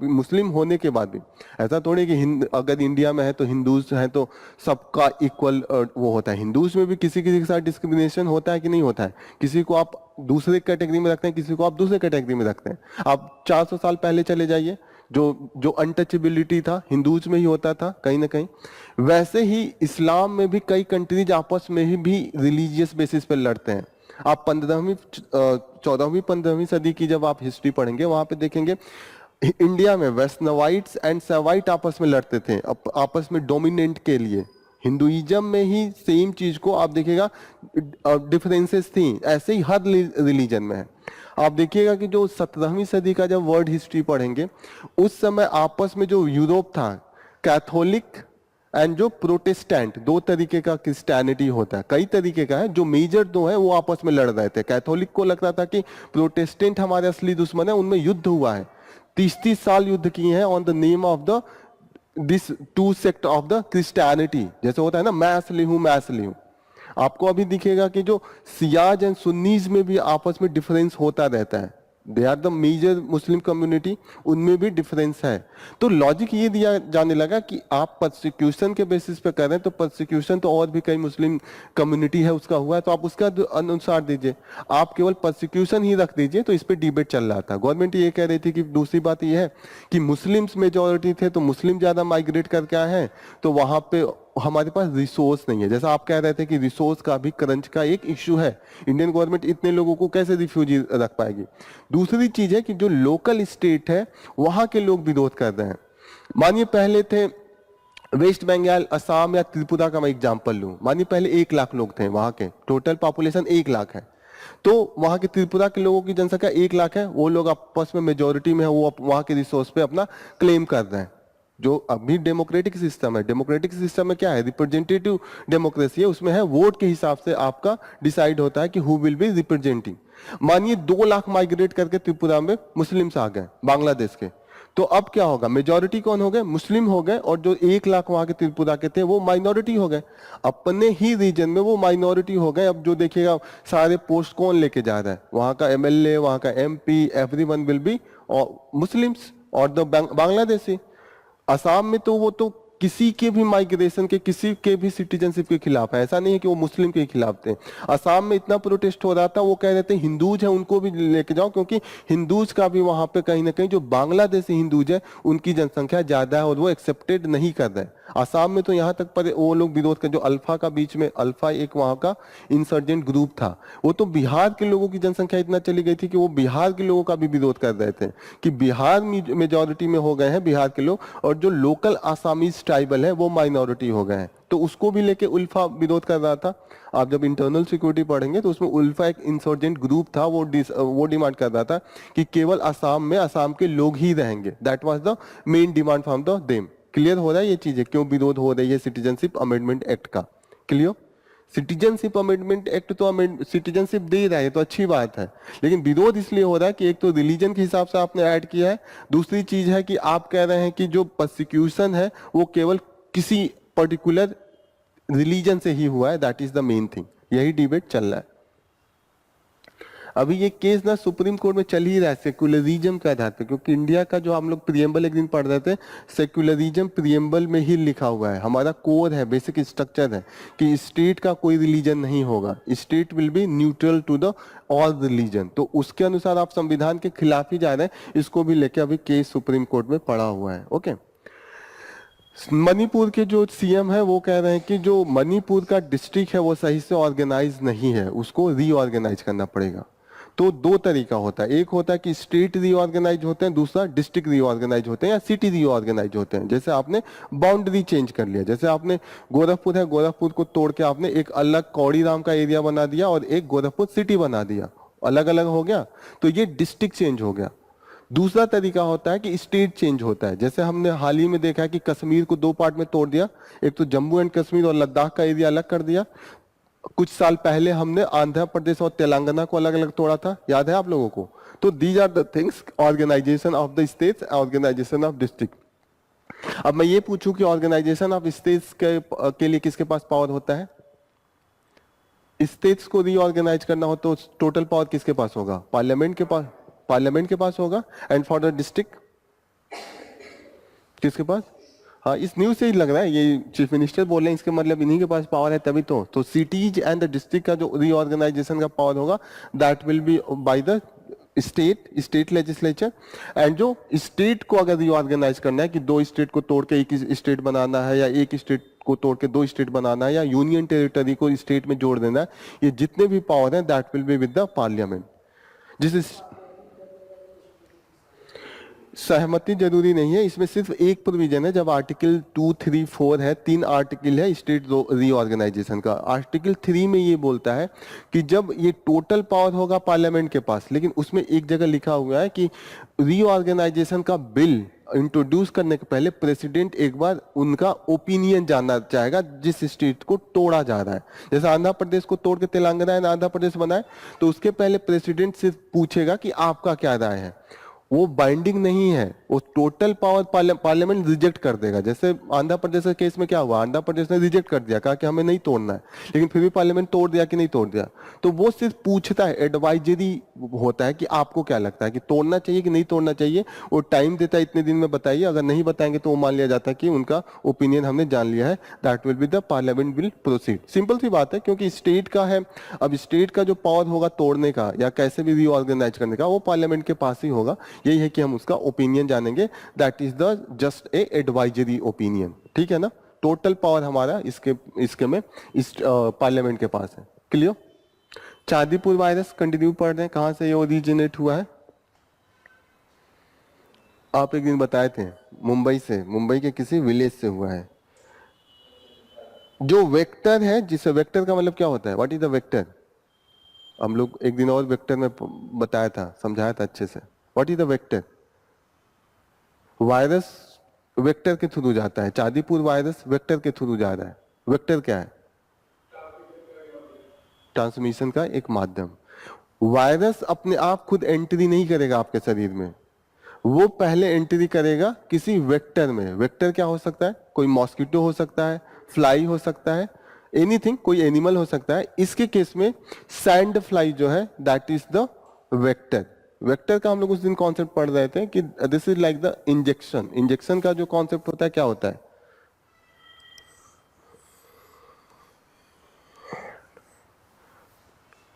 Muslim होने के बाद भी। ऐसा थोड़ी कि अगर इंडिया में है तो हिंदूज हैं तो सबका इक्वल वो होता है। हिंदूज में भी किसी किसी के साथ डिस्क्रिमिनेशन होता है कि नहीं होता है। किसी को आप दूसरे कैटेगरी में रखते हैं, किसी को आप दूसरे कैटेगरी में रखते हैं। आप 400 साल पहले चले जाइए, जो अनटचेबिलिटी था हिंदूज में ही होता था कहीं ना कहीं। वैसे ही इस्लाम में भी कई कंट्रीज आपस में ही भी रिलीजियस बेसिस पर लड़ते हैं। आप 14वीं 15वीं सदी की जब आप हिस्ट्री पढ़ेंगे वहां पे देखेंगे इंडिया में वैष्णवाइट्स एंड सेवाइट आपस में लड़ते थे आपस में डोमिनेंट के लिए। हिंदुइज्म में ही सेम चीज को आप देखिएगा, डिफरेंसेस थी, ऐसे ही हर रिलीजन में है। आप देखिएगा कि जो 17वीं सदी का जब वर्ल्ड हिस्ट्री पढ़ेंगे उस समय आपस में जो यूरोप था, कैथोलिक एंड जो प्रोटेस्टेंट, दो तरीके का क्रिश्चियनिटी होता है, कई तरीके का है, जो मेजर दो है वो आपस में लड़ रहे थे। कैथोलिक को लगता था कि प्रोटेस्टेंट हमारे असली दुश्मन है, उनमें युद्ध हुआ है, 30-30 साल युद्ध किए हैं on the name of the this two sect of the Christianity. जैसे होता है ना, मैं असली हूं। आपको अभी दिखेगा कि जो सियाज एंड सुन्नीज में भी आपस में डिफरेंस होता रहता है। They are the major Muslim community, उनमें भी डिफरेंस है। तो लॉजिक ये दिया जाने लगा कि आप परसिक्यूशन के बेसिस पे कर रहे हैं तो परसिक्यूशन तो और भी कई मुस्लिम कम्युनिटी है उसका हुआ है, तो आप उसका अनुसार दीजिए। आप केवल परसिक्यूशन ही रख दीजिए। तो इस पे डिबेट चल रहा था। गवर्नमेंट ये कह रही थी कि दूसरी बात ये है कि मुस्लिम्स मेजोरिटी थे तो मुस्लिम ज्यादा माइग्रेट करके आए हैं, तो वहां पे हमारे पास रिसोर्स नहीं है। जैसा आप कह रहे थे कि रिसोर्स का भी क्रंच का एक इश्यू है, इंडियन गवर्नमेंट इतने लोगों को कैसे रिफ्यूजी रख पाएगी। दूसरी चीज है कि जो लोकल स्टेट है वहां के लोग विरोध कर रहे हैं। मानिए पहले थे वेस्ट बंगाल, असम या त्रिपुरा का मैं एग्जाम्पल लूं। मानिए पहले 1 लाख लोग थे, वहां के टोटल पॉपुलेशन 1 लाख है। तो वहां के त्रिपुरा के लोगों की जनसंख्या 1 लाख है, वो लोग आपस में मेजोरिटी में है, वो वहां के रिसोर्स पे अपना क्लेम कर रहे हैं। जो अभी डेमोक्रेटिक सिस्टम है, डेमोक्रेटिक सिस्टम में क्या है, रिप्रेजेंटेटिव डेमोक्रेसी है, उसमें है वोट के हिसाब से आपका डिसाइड होता है कि हु विल बी रिप्रेजेंटिंग। मानिए 2 लाख माइग्रेट करके त्रिपुरा में मुस्लिम्स आ गए बांग्लादेश के, तो अब क्या होगा, मेजोरिटी कौन हो गए, मुस्लिम हो गए, और जो 1 लाख वहां के त्रिपुरा के थे वो माइनॉरिटी हो गए। अपने ही रीजन में वो माइनॉरिटी हो गए। अब जो देखिएगा सारे पोस्ट कौन लेके जा रहा है, वहां का एमएलए, वहां का MP, everyone will be Muslims और द बांग्लादेशी। असम में तो वो तो किसी के भी माइग्रेशन के, किसी के भी सिटीजनशिप के खिलाफ है, ऐसा नहीं है कि वो मुस्लिम के खिलाफ थे। असम में इतना प्रोटेस्ट हो रहा था, वो कह रहे थे हिंदूज हैं उनको भी लेके जाओ, क्योंकि हिंदूज का भी वहां पे कहीं ना कहीं जो बांग्लादेशी हिंदूज है उनकी जनसंख्या ज्यादा है और वो एक्सेप्टेड नहीं कर रहे। असम में तो यहाँ तक पर वो लोग विरोध कर, जो अल्फा का बीच में, अल्फा एक वहां का इंसर्जेंट ग्रुप था, वो तो बिहार के लोगों की जनसंख्या इतना चली गई थी कि वो बिहार के लोगों का भी विरोध कर रहे थे कि बिहार मेजोरिटी में हो गए हैं बिहार के लोग, और जो लोकल आसामीज ट्राइबल है वो माइनॉरिटी हो गए हैं। तो उसको भी लेके उल्फा विरोध कर रहा था। आप जब इंटरनल सिक्योरिटी पढ़ेंगे तो उसमें उल्फा एक इंसर्जेंट ग्रुप था, वो डिमांड कर रहा था कि केवल असम में असम के लोग ही रहेंगे। That was the main demand from the them. Clear हो रहा है ये चीजें, क्यों विरोध हो रही है सिटीजनशिप अमेंडमेंट एक्ट का? क्लियर? सिटीजनशिप अमेंडमेंट एक्ट तो सिटीजनशिप दे रहा है, तो अच्छी बात है, लेकिन विरोध इसलिए हो रहा है कि एक तो रिलीजन के हिसाब से आपने ऐड किया है, दूसरी चीज है कि आप कह रहे हैं कि जो प्रोसिक्यूशन है वो केवल किसी पर्टिकुलर रिलीजन से ही हुआ है। That is the main thing. यही डिबेट चल रहा है अभी। ये केस ना सुप्रीम कोर्ट में चल ही रहा है सेक्युलरिज्म के आधार पे, क्योंकि इंडिया का जो हम लोग प्रियम्बल एक दिन पढ़ रहे थे, सेक्युलरिज्म प्रियम्बल में ही लिखा हुआ है, हमारा कोर है, बेसिक स्ट्रक्चर है कि स्टेट का कोई रिलीजन नहीं होगा, state will be neutral to the all religion. तो उसके अनुसार आप संविधान के खिलाफ ही जा रहे हैं। इसको भी लेके अभी केस सुप्रीम कोर्ट में पड़ा हुआ है। ओके, मणिपुर के जो सीएम है वो कह रहे हैं कि जो मणिपुर का डिस्ट्रिक्ट है वो सही से ऑर्गेनाइज नहीं है, उसको रीऑर्गेनाइज करना पड़ेगा। तो दो तरीका होता है, एक होता है कि स्टेट रीऑर्गेनाइज होते हैं, दूसरा डिस्ट्रिक्ट रीऑर्गेनाइज होते हैं या सिटी रीऑर्गेनाइज होते हैं। जैसे आपने बाउंड्री चेंज कर लिया, जैसे आपने गोरखपुर है, गोरखपुर को तोड़ के आपने एक अलग कौड़ीराम का एरिया बना दिया और एक गोरखपुर सिटी बना दिया, अलग अलग हो गया, तो ये डिस्ट्रिक्ट चेंज हो गया। दूसरा तरीका होता है कि स्टेट चेंज होता है, जैसे हमने हाल ही में देखा है कि कश्मीर को दो पार्ट में तोड़ दिया, एक तो जम्मू एंड कश्मीर और लद्दाख का एरिया अलग कर दिया। कुछ साल पहले हमने आंध्र प्रदेश और तेलंगाना को अलग अलग तोड़ा था, याद है आप लोगों को? तो these are the things, organisation of the states, organisation of district. अब मैं ये पूछूं कि ऑर्गेनाइजेशन ऑफ स्टेट्स के लिए किसके पास पावर होता है? स्टेट्स को रीऑर्गेनाइज करना हो तो टोटल पावर किसके पास होगा? पार्लियामेंट के पास, पार्लियामेंट के पास होगा। एंड फॉर द डिस्ट्रिक्ट किसके पास? हाँ, इस न्यूज से ही लग रहा है, ये चीफ मिनिस्टर बोल रहे हैं, इसके मतलब इन्हीं के पास पावर है तभी तो सिटीज एंड द डिस्ट्रिक्ट का जो रीऑर्गेनाइजेशन का पावर होगा that will B by the state legislature. And जो स्टेट को अगर रीऑर्गेनाइज करना है कि दो स्टेट को तोड़ के एक स्टेट बनाना है या एक स्टेट को तोड़ के दो स्टेट बनाना है या यूनियन टेरिटरी को स्टेट में जोड़ देना है, ये जितने भी पावर हैं that will be with the parliament. जिस सहमति जरूरी नहीं है, इसमें सिर्फ एक प्रोविजन है, जब आर्टिकल 2, 3, 4 है, 3 आर्टिकल है स्टेट रीऑर्गेनाइजेशन का। आर्टिकल 3 में ये बोलता है कि जब ये टोटल पावर होगा पार्लियामेंट के पास, लेकिन उसमें एक जगह लिखा हुआ है कि रीऑर्गेनाइजेशन का बिल इंट्रोड्यूस करने के पहले प्रेसिडेंट एक बार उनका ओपिनियन जानना चाहेगा जिस स्टेट को तोड़ा जा रहा है। जैसे आंध्र प्रदेश को तोड़ के तेलंगाना एंड आंध्र प्रदेश बनाए, तो उसके पहले प्रेसिडेंट सिर्फ पूछेगा कि आपका क्या राय है, वो बाइंडिंग नहीं है, वो टोटल पावर पार्लियामेंट रिजेक्ट कर देगा। जैसे आंध्र प्रदेश के केस में क्या हुआ, आंध्र प्रदेश ने रिजेक्ट कर दिया, कहा कि हमें नहीं तोड़ना है, लेकिन फिर भी पार्लियामेंट तोड़ दिया कि नहीं तोड़ दिया। तो वो सिर्फ पूछता है, एडवाइजरी होता है कि आपको क्या लगता है कि तोड़ना चाहिए कि नहीं तोड़ना चाहिए। वो टाइम देता है, इतने दिन में बताइए, अगर नहीं बताएंगे तो वो मान लिया जाता है कि उनका ओपिनियन हमने जान लिया है, that will be the parliament will proceed. Simple सी बात है, क्योंकि स्टेट का है, अब स्टेट का जो पावर होगा तोड़ने का या कैसे भी रीऑर्गेनाइज करने का, वो पार्लियामेंट के पास ही होगा। यही है कि हम उसका ओपिनियन जानेंगे, that is the just a advisory opinion, ठीक है ना। टोटल पावर हमारा इसके में इस पार्लियामेंट के पास है। क्लियर? चांदीपुर वायरस कंटिन्यू पढ़ रहे हैं, कहां से ये ओरिजिनेट हुआ है? आप एक दिन बताए थे मुंबई से, मुंबई के किसी विलेज से हुआ है। जो वेक्टर है, जिसे वेक्टर का मतलब क्या होता है, व्हाट इज द वेक्टर? हम लोग एक दिन और वेक्टर में बताया था, समझाया था अच्छे से। What is the vector? Virus vector के थ्रू जाता है, चांदीपुर वायरस वेक्टर के थ्रू जा रहा है। वेक्टर क्या है? ट्रांसमिशन का एक माध्यम। वायरस अपने आप खुद एंट्री नहीं करेगा आपके शरीर में, वो पहले एंट्री करेगा किसी वेक्टर में। वेक्टर क्या हो सकता है? कोई मॉस्किटो हो सकता है, फ्लाई हो सकता है, एनीथिंग, कोई एनिमल हो सकता है। इसके केस में सैंड फ्लाई जो है that is the vector. Vector का हम लोग उस दिन कॉन्सेप्ट पढ़ रहे थे कि this is like the injection. Injection का जो कॉन्सेप्ट होता है क्या होता है?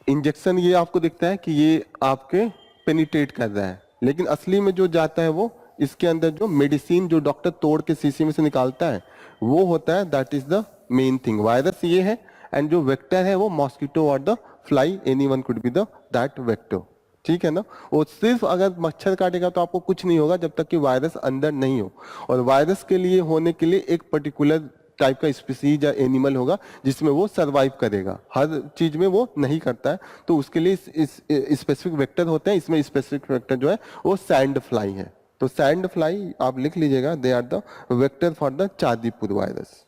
इंजेक्शन ये आपको दिखता है कि ये आपके पेनिट्रेट कर रहा है, लेकिन असली में जो जाता है वो इसके अंदर जो मेडिसिन जो डॉक्टर तोड़ के शीशी में से निकालता है वो होता है, that is the main thing. Virus ये है, एंड जो वेक्टर है वो मॉस्किटो और the fly, anyone could be the that vector, ठीक है ना। वो सिर्फ अगर मच्छर काटेगा तो आपको कुछ नहीं होगा जब तक कि वायरस अंदर नहीं हो। और वायरस के लिए होने के लिए एक पर्टिकुलर टाइप का स्पीसीज या एनिमल होगा जिसमें वो सरवाइव करेगा, हर चीज में वो नहीं करता है, तो उसके लिए स्पेसिफिक वेक्टर होते हैं। इसमें स्पेसिफिक वेक्टर जो है वो सैंड फ्लाई है। तो सैंड फ्लाई आप लिख लीजिएगा, they are the vector for the Chandipur virus.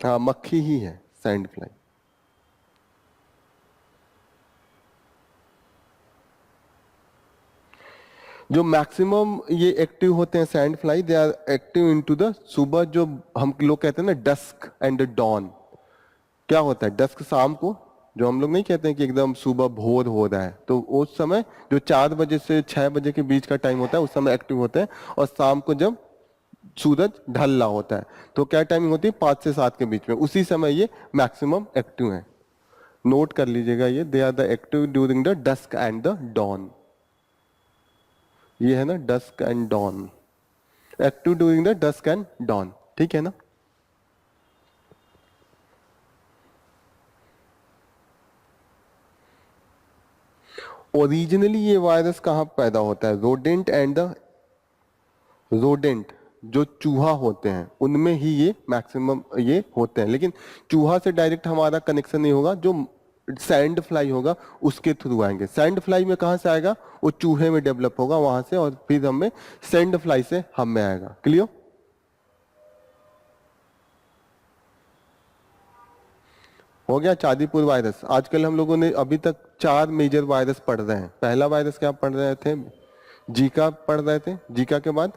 हाँ, मक्खी ही है सैंड फ्लाई। जो मैक्सिमम ये एक्टिव होते हैं sand fly, they are active into the सुबह, जो हम लोग कहते हैं ना डस्क एंड डॉन। क्या होता है डस्क? शाम को, जो हम लोग नहीं कहते हैं कि एकदम सुबह भोर हो रहा है, तो उस समय जो 4 बजे से 6 बजे के बीच का टाइम होता है उस समय एक्टिव होते हैं। और शाम को जब सूरज ढल रहा होता है तो क्या टाइमिंग होती है? 5 से 7 के बीच में, उसी समय ये मैक्सिमम एक्टिव है। नोट कर लीजिएगा ये, they are the active during the dusk and the dawn. ये है ना dusk and dawn, active during the dusk and dawn, ठीक है ना। ओरिजिनली ये वायरस कहाँ पैदा होता है, रोडेंट एंड द रोडेंट, जो चूहा होते हैं उनमें ही ये मैक्सिमम ये होते हैं, लेकिन चूहा से डायरेक्ट हमारा कनेक्शन नहीं होगा, जो सैंड फ्लाई होगा उसके थ्रू आएंगे। सैंड फ्लाई में कहाँ से आएगा, वो चूहे में डेवलप होगा वहां से, और फिर हमें सैंड फ्लाई से हम में आएगा। क्लियर। हो गया चांदीपुर वायरस। आजकल हम लोगों ने अभी तक 4 मेजर वायरस पढ़ रहे हैं। पहला वायरस क्या पढ़ रहे थे, जीका पढ़ रहे थे, जीका के बाद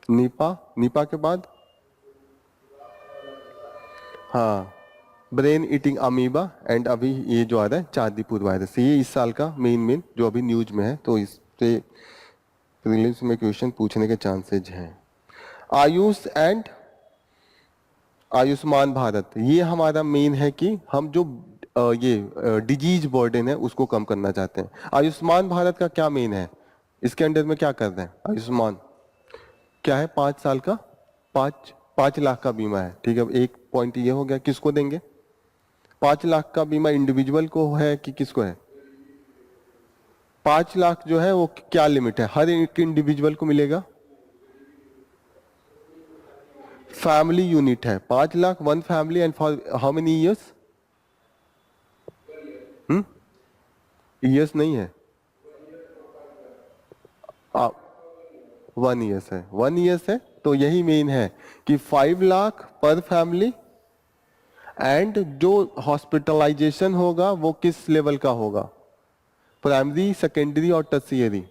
निपा, निपा के बाद हाँ ब्रेन ईटिंग अमीबा, एंड अभी ये जो आ रहा है चांदीपुर वायरस, ये इस साल का मेन जो अभी न्यूज में है, तो इससे प्रीलिम्स में क्वेश्चन पूछने के चांसेज हैं। आयुष एंड आयुष्मान भारत, ये हमारा मेन है कि हम जो ये डिजीज बर्डन है उसको कम करना चाहते हैं। आयुष्मान भारत का क्या मेन है, इसके अंडर में क्या कर रहे हैं। आयुष्मान क्या है, 5 साल का 5 लाख का बीमा है, ठीक है। एक पॉइंट ये हो गया, किसको देंगे 5 लाख का बीमा, इंडिविजुअल को है कि किसको है। 5 लाख जो है वो क्या लिमिट है, हर एक इंडिविजुअल को मिलेगा, फैमिली यूनिट है 5 lakh, 1 family, and for how many years, years नहीं है, 1 ईयर्स है, 1 ईयर्स है। तो यही मेन है कि 5 लाख पर फैमिली, एंड जो हॉस्पिटलाइजेशन होगा वो किस लेवल का होगा, प्राइमरी, सेकेंडरी और टर्शियरी,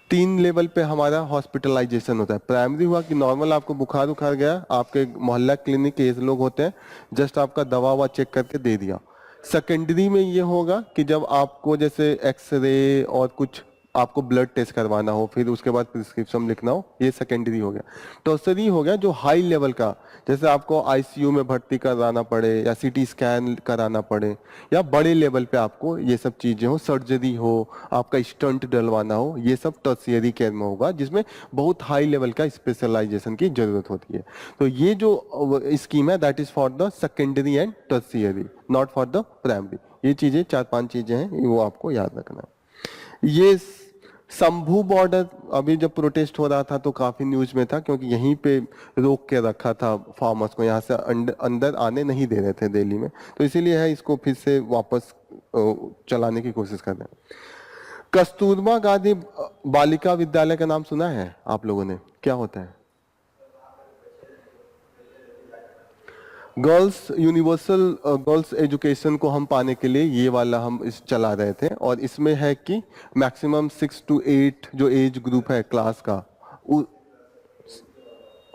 3 लेवल पे हमारा हॉस्पिटलाइजेशन होता है। प्राइमरी हुआ कि नॉर्मल आपको बुखार उखार गया, आपके मोहल्ला क्लिनिक के लोग होते हैं, जस्ट आपका दवा वा चेक करके दे दिया। सेकेंडरी में ये होगा कि जब आपको जैसे एक्सरे और कुछ आपको ब्लड टेस्ट करवाना हो, फिर उसके बाद प्रिस्क्रिप्शन लिखना हो, ये सेकेंडरी हो गया। टर्सरी हो गया जो हाई लेवल का, जैसे आपको आईसीयू में भर्ती कराना पड़े या सीटी स्कैन कराना पड़े, या बड़े लेवल पे आपको ये सब चीजें हो, सर्जरी हो, आपका स्टंट डलवाना हो, ये सब टर्शियरी केयर में होगा, जिसमें बहुत हाई लेवल का स्पेशलाइजेशन की जरूरत होती है। तो ये जो स्कीम है that is for the secondary and tertiary, not for the primary. ये चीजें 4-5 चीजें हैं, वो आपको याद रखना है। ये शंभू बॉर्डर अभी जब प्रोटेस्ट हो रहा था तो काफी न्यूज में था, क्योंकि यहीं पे रोक के रखा था फार्मर्स को, यहाँ से अंदर आने नहीं दे रहे थे दिल्ली में, तो इसीलिए है इसको फिर से वापस चलाने की कोशिश कर रहे हैं। कस्तूरबा गांधी बालिका विद्यालय का नाम सुना है आप लोगों ने, क्या होता है। गर्ल्स यूनिवर्सल गर्ल्स एजुकेशन को हम पाने के लिए ये वाला हम इस चला रहे थे, और इसमें है कि मैक्सिमम 6 to 8 जो एज ग्रुप है क्लास का,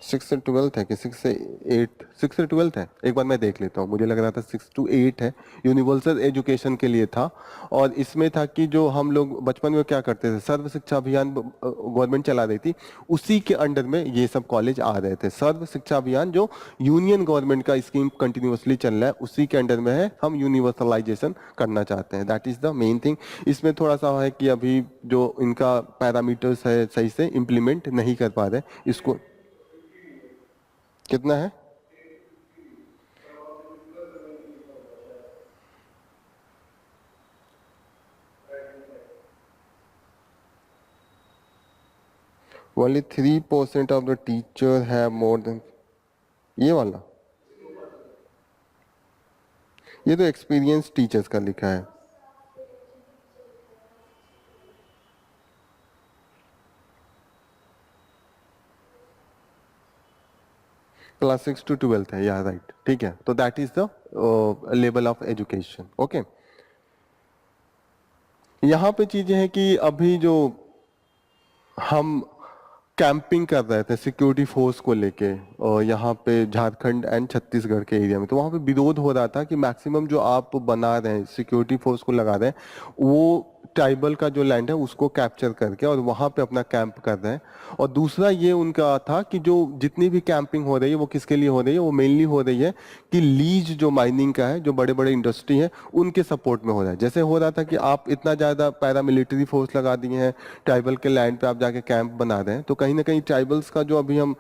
6 से 12 है कि 6 से 8, 6 से 12 है, एक बार मैं देख लेता हूँ, मुझे लग रहा था 6 to 8 है, यूनिवर्सल एजुकेशन के लिए था। और इसमें था कि जो हम लोग बचपन में क्या करते थे, सर्व शिक्षा अभियान गवर्नमेंट चला रही थी, उसी के अंडर में ये सब कॉलेज आ रहे थे। सर्व शिक्षा अभियान जो यूनियन गवर्नमेंट का स्कीम कंटिन्यूसली चल रहा है, उसी के अंडर में है, हम यूनिवर्सलाइजेशन करना चाहते हैं, that is the main thing. इसमें थोड़ा सा है कि अभी जो इनका पैरामीटर्स है सही से इम्प्लीमेंट नहीं कर पा रहे इसको। कितना है, only 3% of the teacher have more than, ये वाला, ये तो एक्सपीरियंस टीचर्स का लिखा है। क्लास 6 to 12 है, या राइट, ठीक है। तो that is the level of education, okay. यहाँ पे चीजें हैं कि अभी जो हम कैंपिंग कर रहे थे सिक्योरिटी फोर्स को लेके, और यहाँ पे झारखंड एंड छत्तीसगढ़ के एरिया में, तो वहाँ पे विरोध हो रहा था कि मैक्सिमम जो आप बना रहे हैं सिक्योरिटी फोर्स को लगा रहे हैं, वो ट्राइबल का जो लैंड है उसको कैप्चर करके और वहां पे अपना कैंप कर रहे हैं। और दूसरा ये उनका था कि जो जितनी भी कैंपिंग हो रही है वो किसके लिए हो रही है, वो मेनली हो रही है कि लीज जो माइनिंग का है, जो बड़े बड़े इंडस्ट्री है उनके सपोर्ट में हो रहा है। जैसे हो रहा था कि आप इतना ज्यादा पैरामिलिट्री फोर्स लगा दिए हैं, ट्राइबल के लैंड पे आप जाके कैंप बना रहे हैं, तो कहीं ना कहीं ट्राइबल्स का जो अभी हम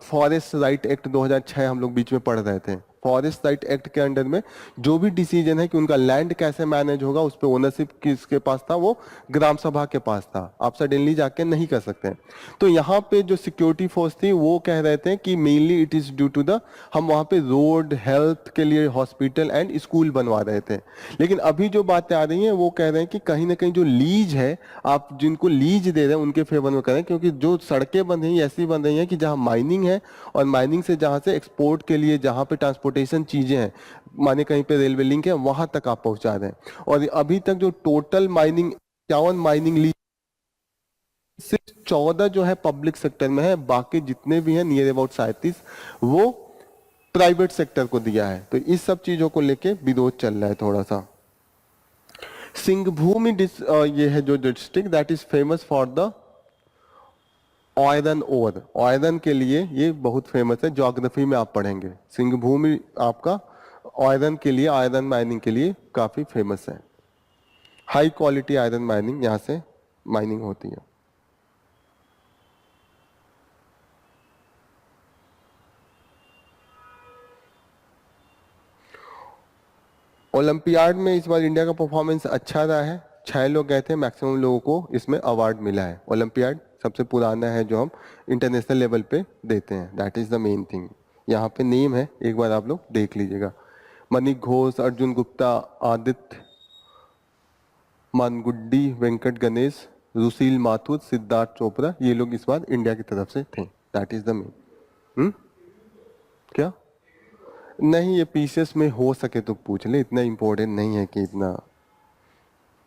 फॉरेस्ट राइट एक्ट 2006 हम लोग बीच में पढ़ रहे थे, फॉरेस्ट राइट एक्ट के अंडर में जो भी डिसीजन है कि उनका लैंड कैसे मैनेज होगा, उस पर ओनरशिप किसके पास था, वो ग्राम सभा के पास था, आप सडनली जाके नहीं कर सकते हैं। तो यहाँ पे जो सिक्योरिटी फोर्स थी वो कह रहे थे कि mainly it is due to the, हम वहाँ पे रोड, हेल्थ के लिए हॉस्पिटल एंड स्कूल बनवा रहे थे। लेकिन अभी जो बातें आ रही हैं वो कह रहे हैं कि कहीं ना कहीं जो लीज है, आप जिनको लीज दे रहे हैं उनके फेवर में करें, क्योंकि जो सड़कें बन रही हैं ऐसी बन रही हैं कि जहाँ माइनिंग है और माइनिंग से जहाँ से एक्सपोर्ट के लिए जहाँ पे ट्रांसपोर्टेशन चीजें हैं, माने कहीं पे रेलवे लिंक है, वहां तक आप पहुंचा रहे हैं। और अभी तक जो टोटल माइनिंग 51 माइनिंग लीज, सिर्फ 14 जो है पब्लिक सेक्टर में है, बाकी जितने भी हैं नियर अबाउट 37 वो प्राइवेट सेक्टर को दिया है। तो इस सब चीजों को लेके विरोध चल रहा है थोड़ा सा। सिंहभूमि ये है जो district that is famous for the iron ore, iron के लिए ये बहुत फेमस है, ज्योग्राफी में आप पढ़ेंगे। सिंहभूमि आपका आयरन के लिए, आयरन माइनिंग के लिए काफी फेमस है। हाई क्वालिटी आयरन माइनिंग यहाँ से माइनिंग होती है। ओलंपियाड में इस बार इंडिया का परफॉर्मेंस अच्छा रहा है, 6 लोग गए थे, मैक्सिमम लोगों को इसमें अवार्ड मिला है। ओलंपियाड सबसे पुराना है जो हम इंटरनेशनल लेवल पे देते हैं, that is the main thing. यहाँ पे नेम है, एक बार आप लोग देख लीजिएगा, मणि घोष, अर्जुन गुप्ता, आदित्य मानगुड्डी, वेंकट गणेश, रुशील माथुर, सिद्धार्थ चोपड़ा, ये लोग इस बार इंडिया की तरफ से थे, दैट इज द मेन। क्या नहीं, ये पीसेस में हो सके तो पूछ ले, इतना इंपॉर्टेंट नहीं है कि इतना,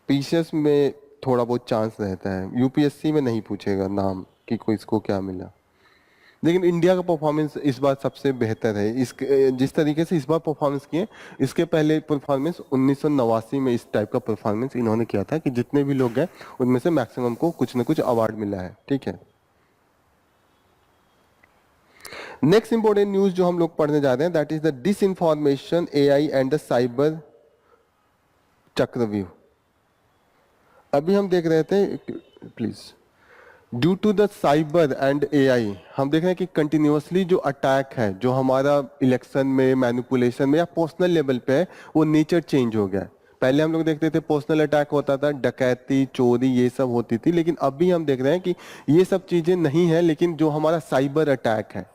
पीसेस में थोड़ा बहुत चांस रहता है, यूपीएससी में नहीं पूछेगा नाम कि कोई इसको क्या मिला। लेकिन इंडिया का परफॉर्मेंस इस बार सबसे बेहतर है। इस जिस तरीके से इस बार परफॉर्मेंस किए, इसके पहले परफॉर्मेंस 1989 में इस टाइप का परफॉर्मेंस इन्होंने किया था कि जितने भी लोग गए उनमें से मैक्सिमम को कुछ न कुछ अवार्ड मिला है। ठीक है, नेक्स्ट इंपॉर्टेंट न्यूज जो हम लोग पढ़ने जा रहे हैं that is the disinformation, AI and the cyber चक्रव्यूह। अभी हम देख रहे थे, please, due to the cyber and AI हम देख रहे हैं कि कंटिन्यूअसली जो अटैक है, जो हमारा इलेक्शन में मैनिपुलेशन में या पर्सनल लेवल पे है, वो नेचर चेंज हो गया है। पहले हम लोग देखते थे पर्सनल अटैक होता था, डकैती, चोरी, ये सब होती थी, लेकिन अभी हम देख रहे हैं कि ये सब चीजें नहीं है, लेकिन जो हमारा साइबर अटैक है,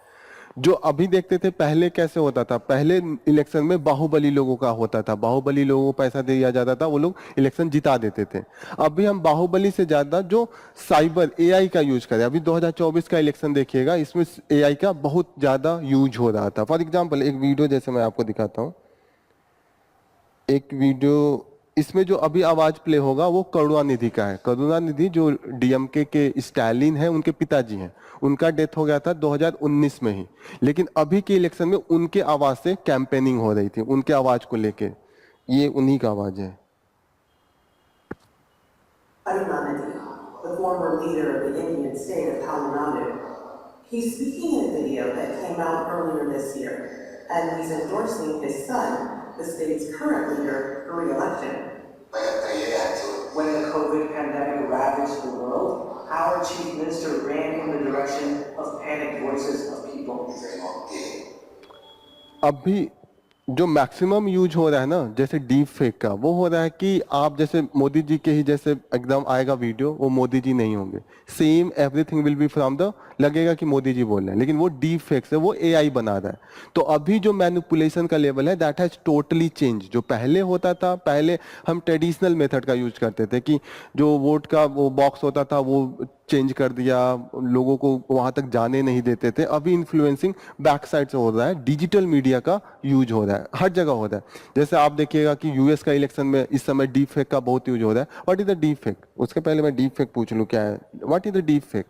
जो अभी देखते थे पहले कैसे होता था, पहले इलेक्शन में बाहुबली लोगों का होता था, बाहुबली लोगों को पैसा दिया जाता था, वो लोग इलेक्शन जिता देते थे। अभी हम बाहुबली से ज्यादा जो साइबर एआई का यूज करें, अभी 2024 का इलेक्शन देखिएगा, इसमें एआई का बहुत ज्यादा यूज हो रहा था। फॉर एग्जाम्पल एक वीडियो जैसे मैं आपको दिखाता हूँ, एक वीडियो, इसमें जो अभी आवाज प्ले होगा वो करुणानिधि का है। करुणानिधि जो डीएमके के स्टालिन है, उनके पिताजी हैं, उनका डेथ हो गया था 2019 में ही, लेकिन अभी के इलेक्शन में उनके आवाज से कैंपेनिंग हो रही थी, उनके आवाज को लेके, ये उन्हीं का आवाज है। Karunanidhi, the former leader of the Indian state of Tamil Nadu, he's speaking in a video that came out earlier this year, and he's endorsing his son, the state's current leader, for re-election. When the COVID pandemic ravaged the world, our chief minister ran in the direction of panicked voices of people. अभी जो maximum use हो रहा है ना, जैसे deep fake का, वो हो रहा है कि आप जैसे मोदी जी के ही जैसे एकदम आएगा वीडियो, वो मोदी जी नहीं होंगे, same everything will be from the, लगेगा कि मोदी जी बोल रहे हैं, लेकिन वो डीप फेक से वो एआई बना रहा है। तो अभी जो मैनिपुलेशन का लेवल है दैट हैज टोटली चेंज। जो पहले होता था, पहले हम ट्रेडिशनल मेथड का यूज करते थे कि जो वोट का वो बॉक्स होता था वो चेंज कर दिया, लोगों को वहां तक जाने नहीं देते थे। अभी इन्फ्लुएंसिंग बैक साइड से हो रहा है, डिजिटल मीडिया का यूज हो रहा है, हर जगह हो रहा है। जैसे आप देखिएगा कि यूएस का इलेक्शन में इस समय डीप फेक का बहुत यूज हो रहा है। What is the deep fake? उसके पहले मैं डीप फेक पूछ लूं क्या है, what is the deep fake?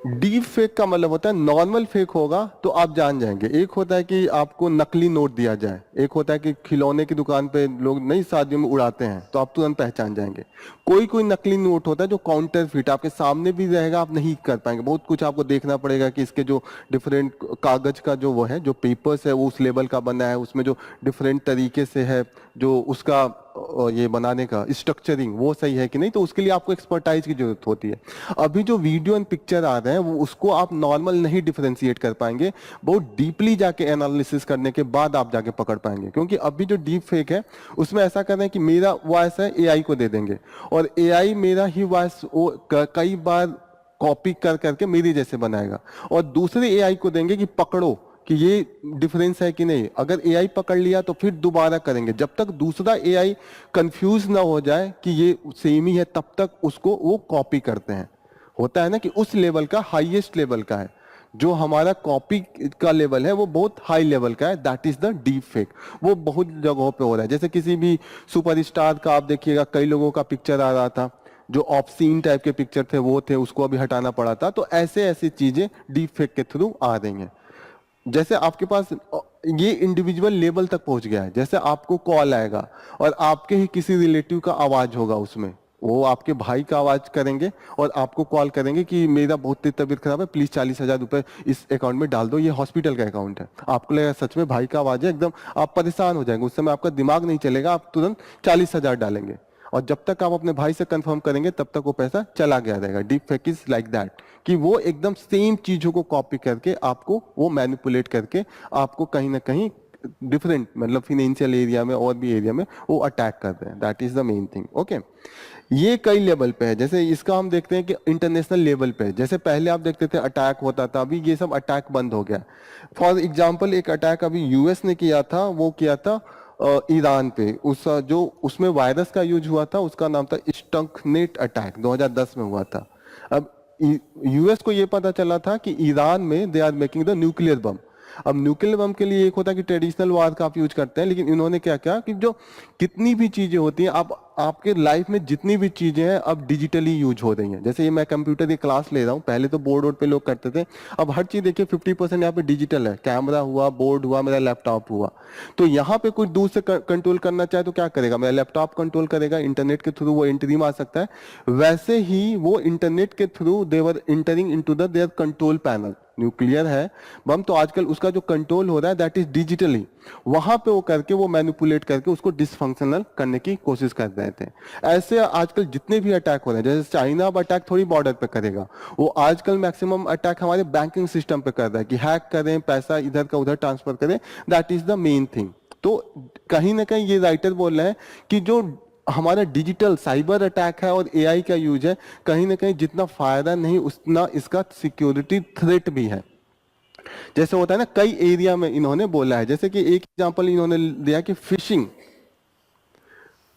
Deep fake का मतलब होता है, नॉर्मल फेक होगा तो आप जान जाएंगे। एक होता है कि आपको नकली नोट दिया जाए, एक होता है कि खिलौने की दुकान पे लोग नहीं शादियों में उड़ाते हैं तो आप तुरंत पहचान जाएंगे। कोई कोई नकली नोट होता है जो काउंटर फीट आपके सामने भी रहेगा, आप नहीं कर पाएंगे, बहुत कुछ आपको देखना पड़ेगा कि इसके जो डिफरेंट कागज का जो वो है, जो पेपर्स है वो उस लेवल का बना है, उसमें जो डिफरेंट तरीके से है, जो उसका ये बनाने का स्ट्रक्चरिंग वो सही है कि नहीं, तो उसके लिए आपको एक्सपर्टाइज की जरूरत होती है। अभी जो वीडियो एंड पिक्चर आ रहे हैं वो उसको आप नॉर्मल नहीं डिफरेंशिएट कर पाएंगे, बहुत डीपली जाके एनालिसिस करने के बाद आप जाके पकड़ पाएंगे। क्योंकि अभी जो डीप फेक है उसमें ऐसा कर रहे हैं कि मेरा वॉइस है एआई को दे देंगे और एआई मेरा ही वॉइस कई बार कॉपी कर करके मेरी जैसे बनाएगा और दूसरे एआई को देंगे कि पकड़ो कि ये डिफरेंस है कि नहीं। अगर एआई पकड़ लिया तो फिर दोबारा करेंगे, जब तक दूसरा एआई कंफ्यूज ना हो जाए कि ये सेम ही है तब तक उसको वो कॉपी करते हैं। होता है ना कि उस लेवल का हाईएस्ट लेवल का है, जो हमारा कॉपी का लेवल है वो बहुत हाई लेवल का है, that is the deep fake. वो बहुत जगहों पे हो रहा है, जैसे किसी भी सुपरस्टार का आप देखिएगा, कई लोगों का पिक्चर आ रहा था जो ऑब्सीन टाइप के पिक्चर थे वो थे, उसको अभी हटाना पड़ा था। तो ऐसे ऐसी चीजें डीप फेक के थ्रू आ रही हैं। जैसे आपके पास ये इंडिविजुअल लेवल तक पहुंच गया है, जैसे आपको कॉल आएगा और आपके ही किसी रिलेटिव का आवाज होगा उसमें, वो आपके भाई का आवाज करेंगे और आपको कॉल करेंगे कि मेरा बहुत तेज तबीयत खराब है, प्लीज 40,000 रुपए इस अकाउंट में डाल दो, ये हॉस्पिटल का अकाउंट है। आपको लगेगा सच में भाई का आवाज है, एकदम आप परेशान हो जाएंगे, उस समय आपका दिमाग नहीं चलेगा, आप तुरंत 40,000 डालेंगे और जब तक आप अपने भाई से कंफर्म करेंगे तब तक वो पैसा चला गया रहेगा। Deep fake is like that, कि वो एकदम सेम चीजों को कॉपी करके आपको वो मैनिपुलेट करके आपको कहीं ना कहीं डिफरेंट, मतलब फाइनेंशियल एरिया में और भी एरिया में वो अटैक कर रहे हैं। That is the main thing. Okay, ये कई लेवल पे है। जैसे इसका हम देखते हैं कि इंटरनेशनल लेवल पे, जैसे पहले आप देखते थे अटैक होता था, अभी ये सब अटैक बंद हो गया। फॉर एग्जाम्पल एक अटैक अभी यूएस ने किया था, वो किया था ईरान पे, उस जो उसमें वायरस का यूज हुआ था उसका नाम था स्टंकनेट अटैक, 2010 में हुआ था। अब यूएस को ये पता चला था कि ईरान में they are making the nuclear bomb. अब न्यूक्लियर बम के लिए एक होता है कि ट्रेडिशनल वार का आप यूज करते हैं, लेकिन इन्होंने क्या किया कि जो कितनी भी चीजें होती हैं, आप आपके लाइफ में जितनी भी चीजें हैं अब डिजिटली यूज हो रही हैं। जैसे ये मैं कंप्यूटर की क्लास ले रहा हूँ, पहले तो बोर्ड वोर्ड पे लोग करते थे, अब हर चीज देखिए 50% यहाँ पे डिजिटल है, कैमरा हुआ, बोर्ड हुआ, मेरा लैपटॉप हुआ। तो यहाँ पे कुछ दूर से कंट्रोल करना चाहे तो क्या करेगा, मेरा लैपटॉप कंट्रोल करेगा, इंटरनेट के थ्रू वो एंट्री में आ सकता है। वैसे ही वो इंटरनेट के through they're entering into the their control panel. Nuclear है बम तो आजकल उसका जो कंट्रोल हो रहा है दैट इज डिजिटली, वहां पे वो करके वो मैनिपुलेट करके उसको डिसफंक्शनल करने की कोशिश कर रहे थे। ऐसे आजकल जितने भी अटैक हो रहे हैं, जैसे चाइना अब अटैक थोड़ी बॉर्डर पे करेगा, वो आजकल मैक्सिमम अटैक हमारे बैंकिंग सिस्टम पे कर रहा है कि हैक करें, पैसा इधर का उधर ट्रांसफर करें, that is the main thing. तो कहीं ना कहीं ये राइटर बोल रहे हैं कि जो हमारा डिजिटल साइबर अटैक है और एआई का यूज है, कहीं ना कहीं जितना फायदा नहीं उतना इसका सिक्योरिटी थ्रेट भी है। जैसे होता है ना, कई एरिया में इन्होंने बोला है, जैसे कि एक एग्जांपल इन्होंने दिया कि फिशिंग।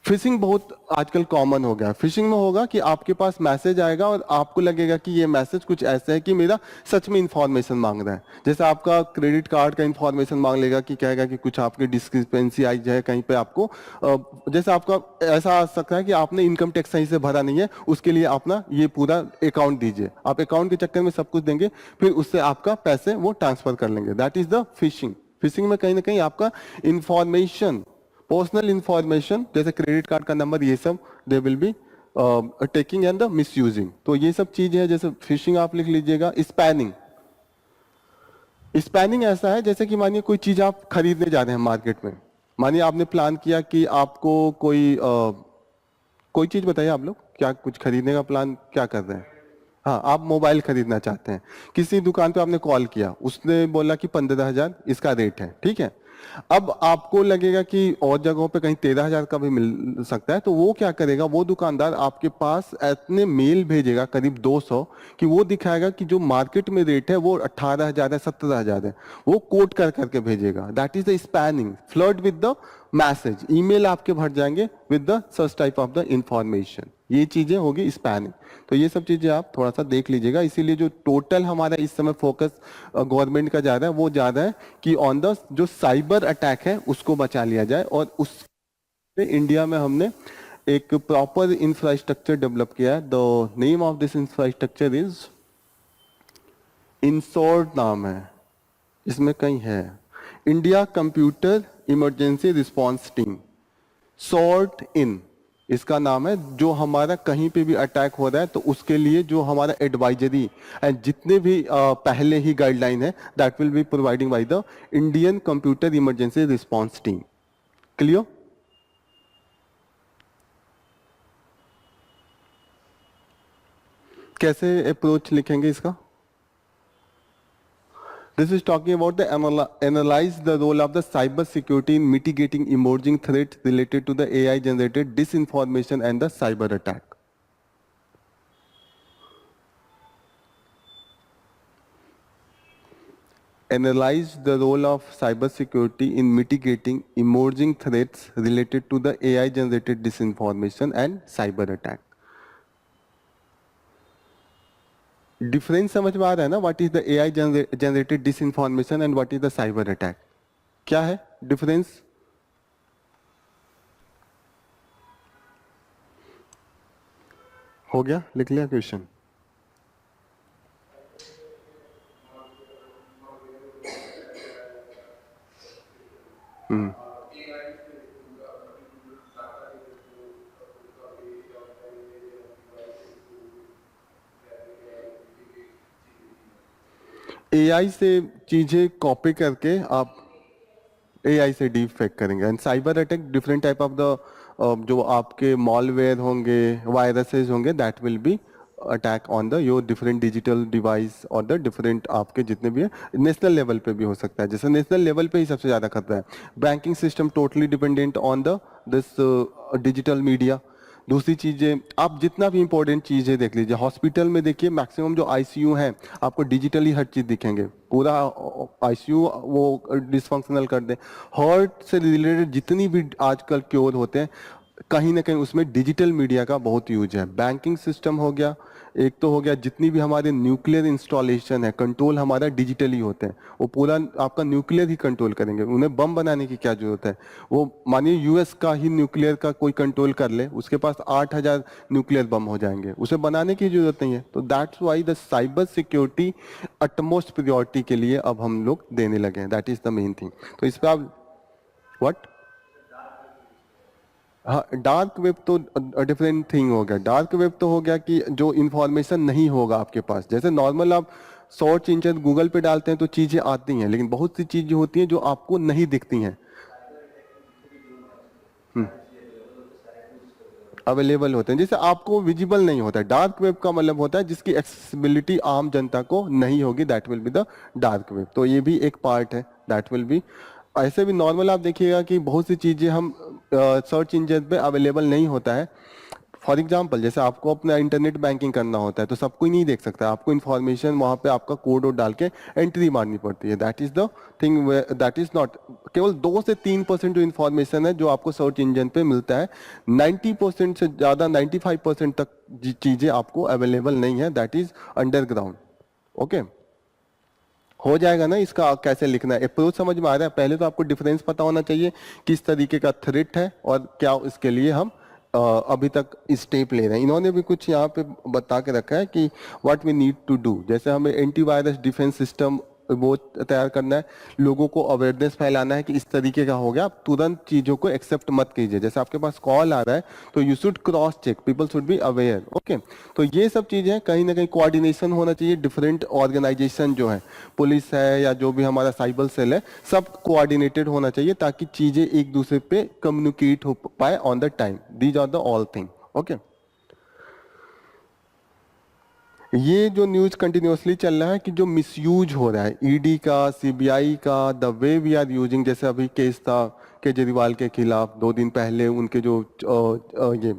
फिशिंग बहुत आजकल कॉमन हो गया। फिशिंग में होगा कि आपके पास मैसेज आएगा और आपको लगेगा कि ये मैसेज कुछ ऐसा है कि मेरा सच में इंफॉर्मेशन मांग रहा है। जैसे आपका क्रेडिट कार्ड का इंफॉर्मेशन मांग लेगा कि कहेगा कि कुछ आपकी डिस्क्रिपेंसी आई है कहीं पे आपको, जैसे आपका ऐसा आ सकता है कि आपने इनकम टैक्स सही से भरा नहीं है, उसके लिए अपना ये पूरा अकाउंट दीजिए। आप अकाउंट के चक्कर में सब कुछ देंगे, फिर उससे आपका पैसे वो ट्रांसफर कर लेंगे। That is the fishing. Fishing में कहीं ना कहीं आपका इंफॉर्मेशन, पर्सनल इंफॉर्मेशन, जैसे क्रेडिट कार्ड का नंबर, ये सब they will be taking and the misusing. तो ये सब चीजें हैं, जैसे फिशिंग आप लिख लीजिएगा। स्पैनिंग, स्पैनिंग ऐसा है जैसे कि मानिए कोई चीज आप खरीदने जा रहे हैं मार्केट में, मानिए आपने प्लान किया कि आपको कोई चीज बताइए, आप लोग क्या कुछ खरीदने का प्लान क्या कर रहे हैं? हाँ, आप मोबाइल खरीदना चाहते हैं, किसी दुकान पे आपने कॉल किया, उसने बोला कि 15,000 इसका रेट है, ठीक है। अब आपको लगेगा कि और जगहों पे कहीं 13,000 का भी मिल सकता है, तो वो क्या करेगा, वो दुकानदार आपके पास इतने मेल भेजेगा करीब 200 कि वो दिखाएगा कि जो मार्केट में रेट है वो 18,000 है, 17,000 है, वो कोट कर करके भेजेगा। That is the spanning, flirt with the message. Email आपके भर जाएंगे with the such type of the information. ये चीजें होगी स्पैनिंग। तो ये सब चीजें आप थोड़ा सा देख लीजिएगा। इसीलिए जो टोटल हमारा इस समय फोकस गवर्नमेंट का ज्यादा है, वो ज्यादा है कि ऑन द जो साइबर अटैक है उसको बचा लिया जाए। और उस इंडिया में हमने एक प्रॉपर इंफ्रास्ट्रक्चर डेवलप किया है। The name of this infrastructure is in CERT नाम है, इसमें कहीं है, India computer emergency response team, CERT In इसका नाम है। जो हमारा कहीं पे भी अटैक हो रहा है तो उसके लिए जो हमारा एडवाइजरी एंड जितने भी पहले ही गाइडलाइन है that will be providing by the Indian computer emergency response team. Clear? कैसे अप्रोच लिखेंगे इसका? This is talking about the analyze the role of the cyber security in mitigating emerging threats related to the AI generated disinformation and the cyber attack. Analyze the role of cyber security in mitigating emerging threats related to the AI generated disinformation and cyber attack. Difference समझ में आ रहा है ना? What is the AI generated disinformation and what is the cyber attack? क्या है difference? हो गया? लिख लिया क्वेश्चन? एआई से चीजें कॉपी करके आप एआई से डीप फेक करेंगे। And cyber attack different type of the जो आपके मॉलवेयर होंगे, वायरसेस होंगे, that will B attack on the your different digital device और द डिफरेंट आपके जितने भी है। नेशनल लेवल पे भी हो सकता है, जैसे नेशनल लेवल पे ही सबसे ज्यादा खतरा है। Banking system totally dependent on the this digital media. दूसरी चीजें आप जितना भी इंपॉर्टेंट चीजें देख लीजिए, हॉस्पिटल में देखिए मैक्सिमम जो आईसीयू हैं आपको डिजिटली हर चीज दिखेंगे। पूरा आईसीयू वो डिसफंक्शनल कर दे। हार्ट से रिलेटेड जितनी भी आजकल क्योर होते हैं कहीं ना कहीं उसमें डिजिटल मीडिया का बहुत यूज है। बैंकिंग सिस्टम हो गया, एक तो हो गया जितनी भी हमारे न्यूक्लियर इंस्टॉलेशन है, कंट्रोल हमारा डिजिटली होते हैं। वो पूरा आपका न्यूक्लियर ही कंट्रोल करेंगे, उन्हें बम बनाने की क्या जरूरत है? वो मानिए यूएस का ही न्यूक्लियर का कोई कंट्रोल कर ले, उसके पास 8000 न्यूक्लियर बम हो जाएंगे, उसे बनाने की जरूरत नहीं है। तो that's why the cyber security utmost priority के लिए अब हम लोग देने लगे हैं। That is the main thing. तो इस पर आप व्हाट? हाँ, डार्क वेब तो डिफरेंट थिंग हो गया। डार्क वेब तो हो गया कि जो इंफॉर्मेशन नहीं होगा आपके पास। जैसे नॉर्मल आप सर्च इंजन गूगल पे डालते हैं तो चीजें आती हैं, लेकिन बहुत सी चीजें होती हैं जो आपको नहीं दिखती हैं, अवेलेबल होते हैं, जैसे आपको विजिबल नहीं होता है। डार्क वेब का मतलब होता है जिसकी एक्सेसिबिलिटी आम जनता को नहीं होगी, that will be the dark web. तो ये भी एक पार्ट है, दैट विल बी। ऐसे भी नॉर्मल आप देखिएगा कि बहुत सी चीजें हम सर्च इंजन पे अवेलेबल नहीं होता है। फॉर एग्जाम्पल जैसे आपको अपना इंटरनेट बैंकिंग करना होता है तो सब कोई नहीं देख सकता, आपको इन्फॉर्मेशन वहां पे आपका कोड और डाल के एंट्री मारनी पड़ती है। That is the thing, that is not, केवल 2 से 3% जो इन्फॉर्मेशन है जो आपको सर्च इंजन पे मिलता है। 90% से ज्यादा 95% तक चीजें आपको अवेलेबल नहीं है, दैट इज अंडरग्राउंड। ओके, हो जाएगा ना? इसका कैसे लिखना है, अप्रोच समझ में आ रहा है? पहले तो आपको डिफरेंस पता होना चाहिए किस तरीके का थ्रेट है और क्या इसके लिए हम अभी तक स्टेप ले रहे हैं। इन्होंने भी कुछ यहाँ पे बता के रखा है कि what we need to do. जैसे हमें एंटीवायरस डिफेंस सिस्टम वो तैयार करना है, लोगों को अवेयरनेस फैलाना है कि इस तरीके का हो गया, आप तुरंत चीजों को एक्सेप्ट मत कीजिए। जैसे आपके पास कॉल आ रहा है तो you should cross check, people should be aware. Okay, तो ये सब चीजें कहीं ना कहीं कोऑर्डिनेशन होना चाहिए। डिफरेंट ऑर्गेनाइजेशन जो है, पुलिस है या जो भी हमारा साइबर सेल है, सब कोऑर्डिनेटेड होना चाहिए ताकि चीजें एक दूसरे पे कम्युनिकेट हो पाए on the time. These are the all thing. Okay, ये जो न्यूज कंटिन्यूअसली चल रहा है कि जो मिसयूज हो रहा है ईडी का, सीबीआई का, the way we are using. जैसे अभी केस था केजरीवाल के खिलाफ 2 दिन पहले, उनके जो ये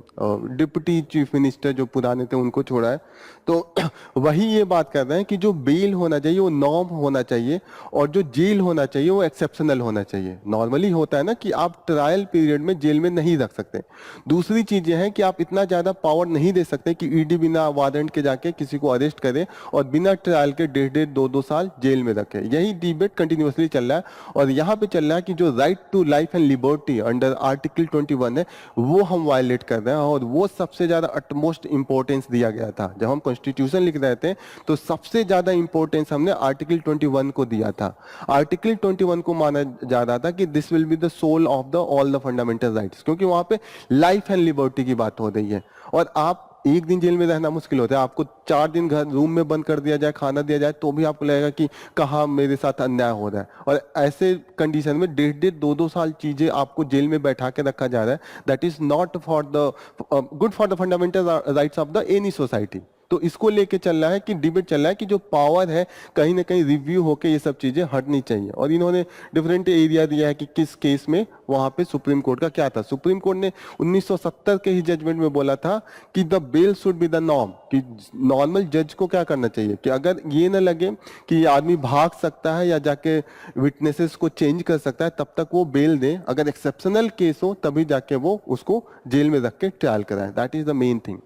डिप्टी चीफ मिनिस्टर जो पुराने थे उनको छोड़ा है। तो वही ये बात कर रहे हैं कि जो बेल होना चाहिए वो नॉर्म होना चाहिए और जो जेल होना चाहिए वो एक्सेप्शनल होना चाहिए। नॉर्मली होता है ना कि आप ट्रायल पीरियड में जेल में नहीं रख सकते। दूसरी चीजें हैं कि आप इतना ज्यादा पावर नहीं दे सकते कि ईडी बिना वारंट के जाके किसी को अरेस्ट करे और बिना ट्रायल के 1.5-2 साल जेल में रखे। यही डिबेट कंटिन्यूअसली चल रहा है और यहाँ पे चल रहा है कि जो right to life life and liberty under article 21 है, वो हम वायलेट कर रहे हैं। और वो सबसे ज्यादा अटमोस्ट इंपॉर्टेंस दिया गया था। जब हम कॉन्स्टिट्यूशन लिख रहे थे तो सबसे ज्यादा इंपॉर्टेंस हमने आर्टिकल 21 को दिया था। आर्टिकल 21 को माना जा रहा था कि this will be the soul of the all the fundamental rights, क्योंकि वहां पे लाइफ एंड लिबर्टी की बात हो रही है। और आप एक दिन जेल में रहना मुश्किल होता है, आपको 4 दिन घर रूम में बंद कर दिया जाए, खाना दिया जाए, तो भी आपको लगेगा कि कहाँ मेरे साथ अन्याय हो रहा है। और ऐसे कंडीशन में 1.5-2 साल चीजें आपको जेल में बैठा के रखा जा रहा है, that is not for the good for the fundamental rights of the any society. तो इसको लेके चल रहा है कि डिबेट चल रहा है कि जो पावर है कहीं ना कहीं रिव्यू होके ये सब चीजें हटनी चाहिए। और इन्होंने डिफरेंट एरिया दिया है कि किस केस में वहां पे सुप्रीम कोर्ट का क्या था। सुप्रीम कोर्ट ने 1970 के ही जजमेंट में बोला था कि the bail should be the norm, कि नॉर्मल जज को क्या करना चाहिए कि अगर ये ना लगे कि ये आदमी भाग सकता है या जाके विटनेसेस को चेंज कर सकता है, तब तक वो बेल दे। अगर एक्सेप्शनल केस हो तभी जाके वो उसको जेल में रख के ट्रायल कराए। That is the main thing.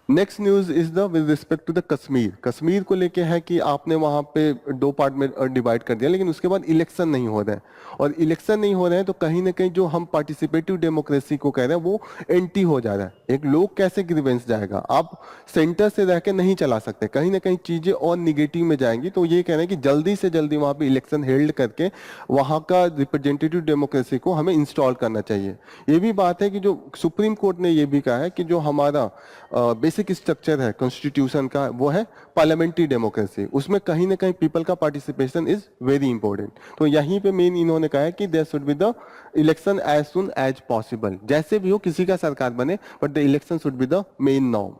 Next news is the with respect to the Kashmir. Kashmir को लेके है कि आपने वहां पे 2 पार्ट में डिवाइड कर दिया, लेकिन उसके बाद इलेक्शन नहीं हो रहे हैं। और इलेक्शन नहीं हो रहे हैं तो कहीं ना कहीं जो हम पार्टिसिपेटिव डेमोक्रेसी को कह रहे हैं वो एंटी हो जा रहा है। एक लोग कैसे ग्रीवेंस जाएगा, आप सेंटर से रह के नहीं चला सकते, कहीं ना कहीं चीजें और निगेटिव में जाएंगी। तो ये कह रहे हैं कि जल्दी से जल्दी वहां पे इलेक्शन हेल्ड करके वहां का रिप्रेजेंटेटिव डेमोक्रेसी को हमें इंस्टॉल करना चाहिए। ये भी बात है कि जो सुप्रीम कोर्ट ने ये भी कहा है कि जो हमारा बेसिक स्ट्रक्चर है कॉन्स्टिट्यूशन का वो है पार्लियामेंट्री डेमोक्रेसी, उसमें कहीं ना कहीं पीपल का पार्टिसिपेशन इज वेरी इंपॉर्टेंट। तो यहीं पे मेन इन्होंने कहा है कि there should be the election as soon as possible, जैसे भी हो किसी का सरकार बने but the election should be the main norm.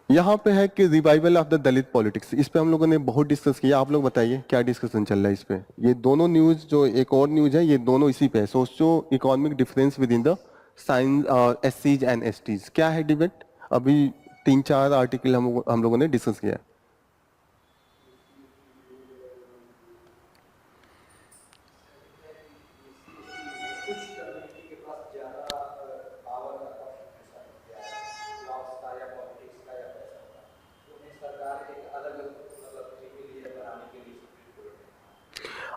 यहाँ पे है कि revival of the Dalit politics, इस पे हम लोगों ने बहुत डिस्कस किया। आप लोग बताइए क्या डिस्कशन चल रहा है इस पे। ये दोनों न्यूज, जो एक और न्यूज है, ये दोनों इसी पे है, socio economic difference within the science एससीज एंड एसटीज। क्या है डिबेट, अभी 3-4 आर्टिकल हम लोगों ने डिस्कस किया है।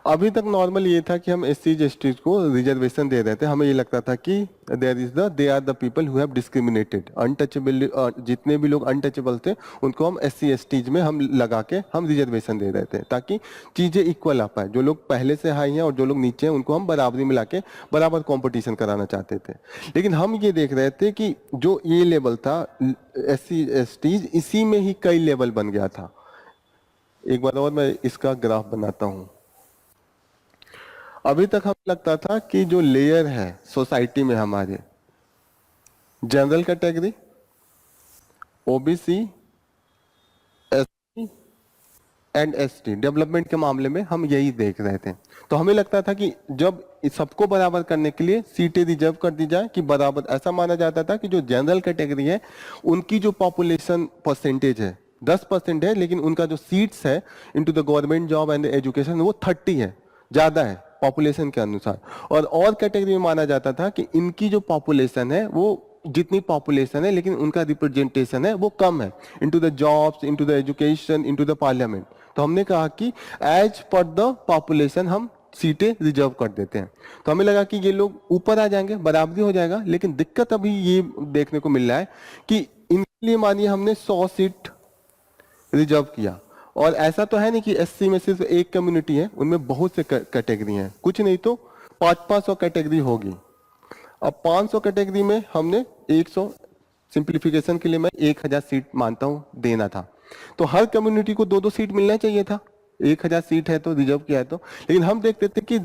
अभी तक नॉर्मल ये था कि हम एससी एसटीज को रिजर्वेशन दे रहे थे। हमें ये लगता था कि they are the people who have discriminated untouchable, जितने भी लोग अनटचेबल थे उनको हम एससी एसटीज में हम लगा के हम रिजर्वेशन दे रहे थे, ताकि चीजें इक्वल आ पाए। जो लोग पहले से हाई हैं और जो लोग नीचे हैं उनको हम बराबरी में लाके बराबर कॉम्पिटिशन कराना चाहते थे। लेकिन हम ये देख रहे थे कि जो ये लेवल था एससी एसटीज, इसी में ही कई लेवल बन गया था। एक बार और मैं इसका ग्राफ बनाता हूँ। अभी तक हमें लगता था कि जो लेयर है सोसाइटी में हमारे, general category, OBC, SC and ST, development के मामले में हम यही देख रहे थे। तो हमें लगता था कि जब इस सबको बराबर करने के लिए सीटें रिजर्व कर दी जाए, कि बराबर ऐसा माना जाता था कि जो जनरल कैटेगरी है उनकी जो पॉपुलेशन परसेंटेज है 10% है, लेकिन उनका जो सीट्स है into the government job and education वो 30 है, ज्यादा है पॉपुलेशन के अनुसार। और कैटेगरी में माना जाता था कि इनकी जो पॉपुलेशन है वो जितनी पॉपुलेशन है लेकिन उनका रिप्रेजेंटेशन है वो कम है into the jobs, into the education, into the parliament. तो हमने कहा कि एज पर द पॉपुलेशन हम सीटें रिजर्व कर देते हैं। तो हमें लगा कि ये लोग ऊपर आ जाएंगे, बराबरी हो जाएगा। लेकिन दिक्कत अभी ये देखने को मिल रहा है कि इनके लिए मानिए हमने 100 सीट रिजर्व किया, और ऐसा तो है नहीं कि एससी में सिर्फ एक कम्युनिटी है, उनमें बहुत से कैटेगरी हैं, कुछ नहीं तो 500 कैटेगरी होगी। अब 500 कैटेगरी में हमने 100, सिंप्लीफिकेशन के लिए मैं 1000 सीट मानता हूं देना था। तो हर कम्युनिटी को 2-2 सीट मिलना चाहिए था। 1000 सीट है तो रिजर्व किया है तो, लेकिन हम देखते थे कि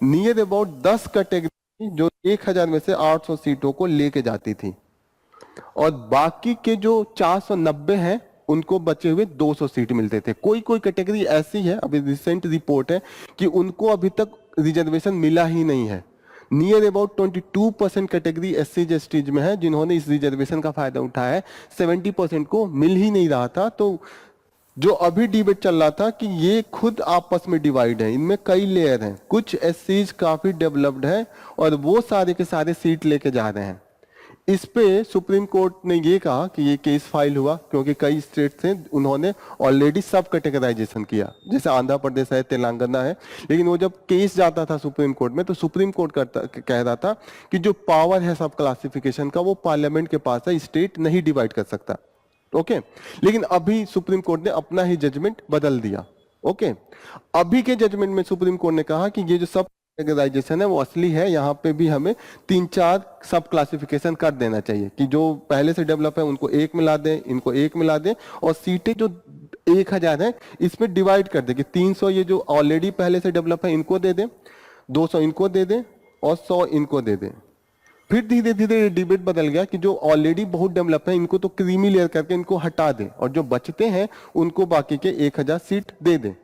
नियर अबाउट 10 कैटेगरी जो 1000 में से 800 सीटों को लेके जाती थी, और बाकी के जो 490 हैं उनको बचे हुए 200 सीट मिलते थे। कोई कोई कैटेगरी ऐसी है, अभी रिसेंट रिपोर्ट है कि उनको अभी तक रिजर्वेशन मिला ही नहीं है। Near about 22% category SC STs में है जिन्होंने इस रिजर्वेशन का फायदा उठाया है, 70% को मिल ही नहीं रहा था। तो जो अभी डिबेट चल रहा था कि ये खुद आपस में डिवाइड है, इनमें कई लेयर हैं, कुछ एससीज काफी डेवलप्ड है और वो सारे के सारे सीट लेके जा रहे हैं। इस पे सुप्रीम कोर्ट ने ये कहा कि ये केस फाइल हुआ क्योंकि कई स्टेट थे उन्होंने ऑलरेडी सब कैटेगराइजेशन किया, जैसे आंध्र प्रदेश है, तेलंगाना है। लेकिन वो जब केस जाता था सुप्रीम कोर्ट में तो सुप्रीम कोर्ट कह रहा था कि जो पावर है सब क्लासिफिकेशन का वो पार्लियामेंट के पास है, स्टेट नहीं डिवाइड कर सकता। ओके, लेकिन अभी सुप्रीम कोर्ट ने अपना ही जजमेंट बदल दिया। ओके, अभी के जजमेंट में सुप्रीम कोर्ट ने कहा कि ये जो सब कैटेगराइजेशन है वो असली है, यहाँ पे भी हमें 3-4 सब क्लासिफिकेशन कर देना चाहिए कि जो पहले से डेवलप है उनको एक मिला दें, इनको एक मिला दें, और सीटें जो 1000 है इसमें डिवाइड कर दें कि 300 ये जो ऑलरेडी पहले से डेवलप है इनको दे दें, 200 इनको दे दें और 100 इनको दे दें। फिर धीरे धीरे डिबेट बदल गया कि जो ऑलरेडी बहुत डेवलप है इनको तो क्रीमी लेयर करके इनको हटा दें और जो बचते हैं उनको बाकी के 1000 सीट दे दें।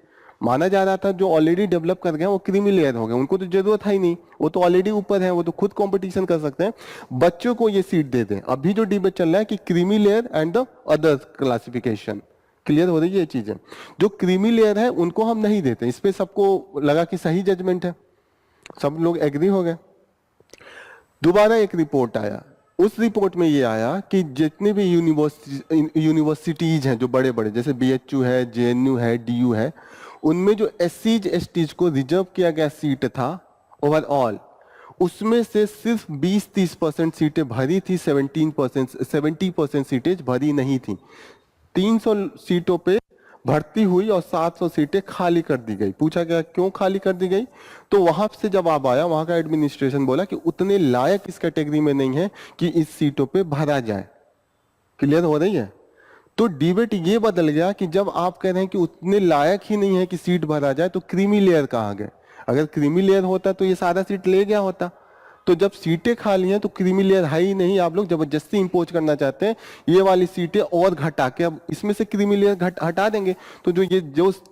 माना जा रहा था जो ऑलरेडी डेवलप कर गए वो क्रीमी लेयर हो गए, उनको तो जरूरत है ही नहीं, वो तो ऑलरेडी ऊपर है, वो तो खुद कंपटीशन कर सकते हैं, बच्चों को ये सीट दे दें। अभी जो डिबेट चल रहा है कि creamy layer and the other classification, clear हो रही है ये चीजें। जो क्रीमी लेयर है उनको हम नहीं देते, इस पे सबको लगा कि सही जजमेंट है, सब लोग एग्री हो गए। दोबारा एक रिपोर्ट आया, उस रिपोर्ट में ये आया कि जितनी भी यूनिवर्सिटीज हैं जो बड़े बड़े, जैसे बीएचयू है, जेएनयू है, डीयू है, उनमें जो एससीज एसटीज को रिजर्व किया गया सीट था ओवरऑल, उसमें से सिर्फ 20-30% सीटें भरी थी, 70% सीटें भरी नहीं थी। 300 सीटों पे भर्ती हुई और 700 सीटें खाली कर दी गई। पूछा गया क्यों खाली कर दी गई, तो वहां से जवाब आया, वहां का एडमिनिस्ट्रेशन बोला कि उतने लायक इस कैटेगरी में नहीं है कि इस सीटों पे भरा जाए। क्लियर हो रही है? तो डिबेट ये बदल गया कि जब आप कह रहे हैं कि उतने लायक ही नहीं है कि सीट भरा जाए तो क्रीमी लेयर कहाँ गए? अगर क्रीमी लेयर होता तो ये सारा सीट ले गया होता। तो जब सीटें खाली हैं तो क्रीमी लेयर है ही नहीं, आप लोग जबरदस्ती इंपोज करना चाहते हैं ये वाली सीटें और घटा के, अब इसमें से क्रीमी लेयर हटा देंगे तो जो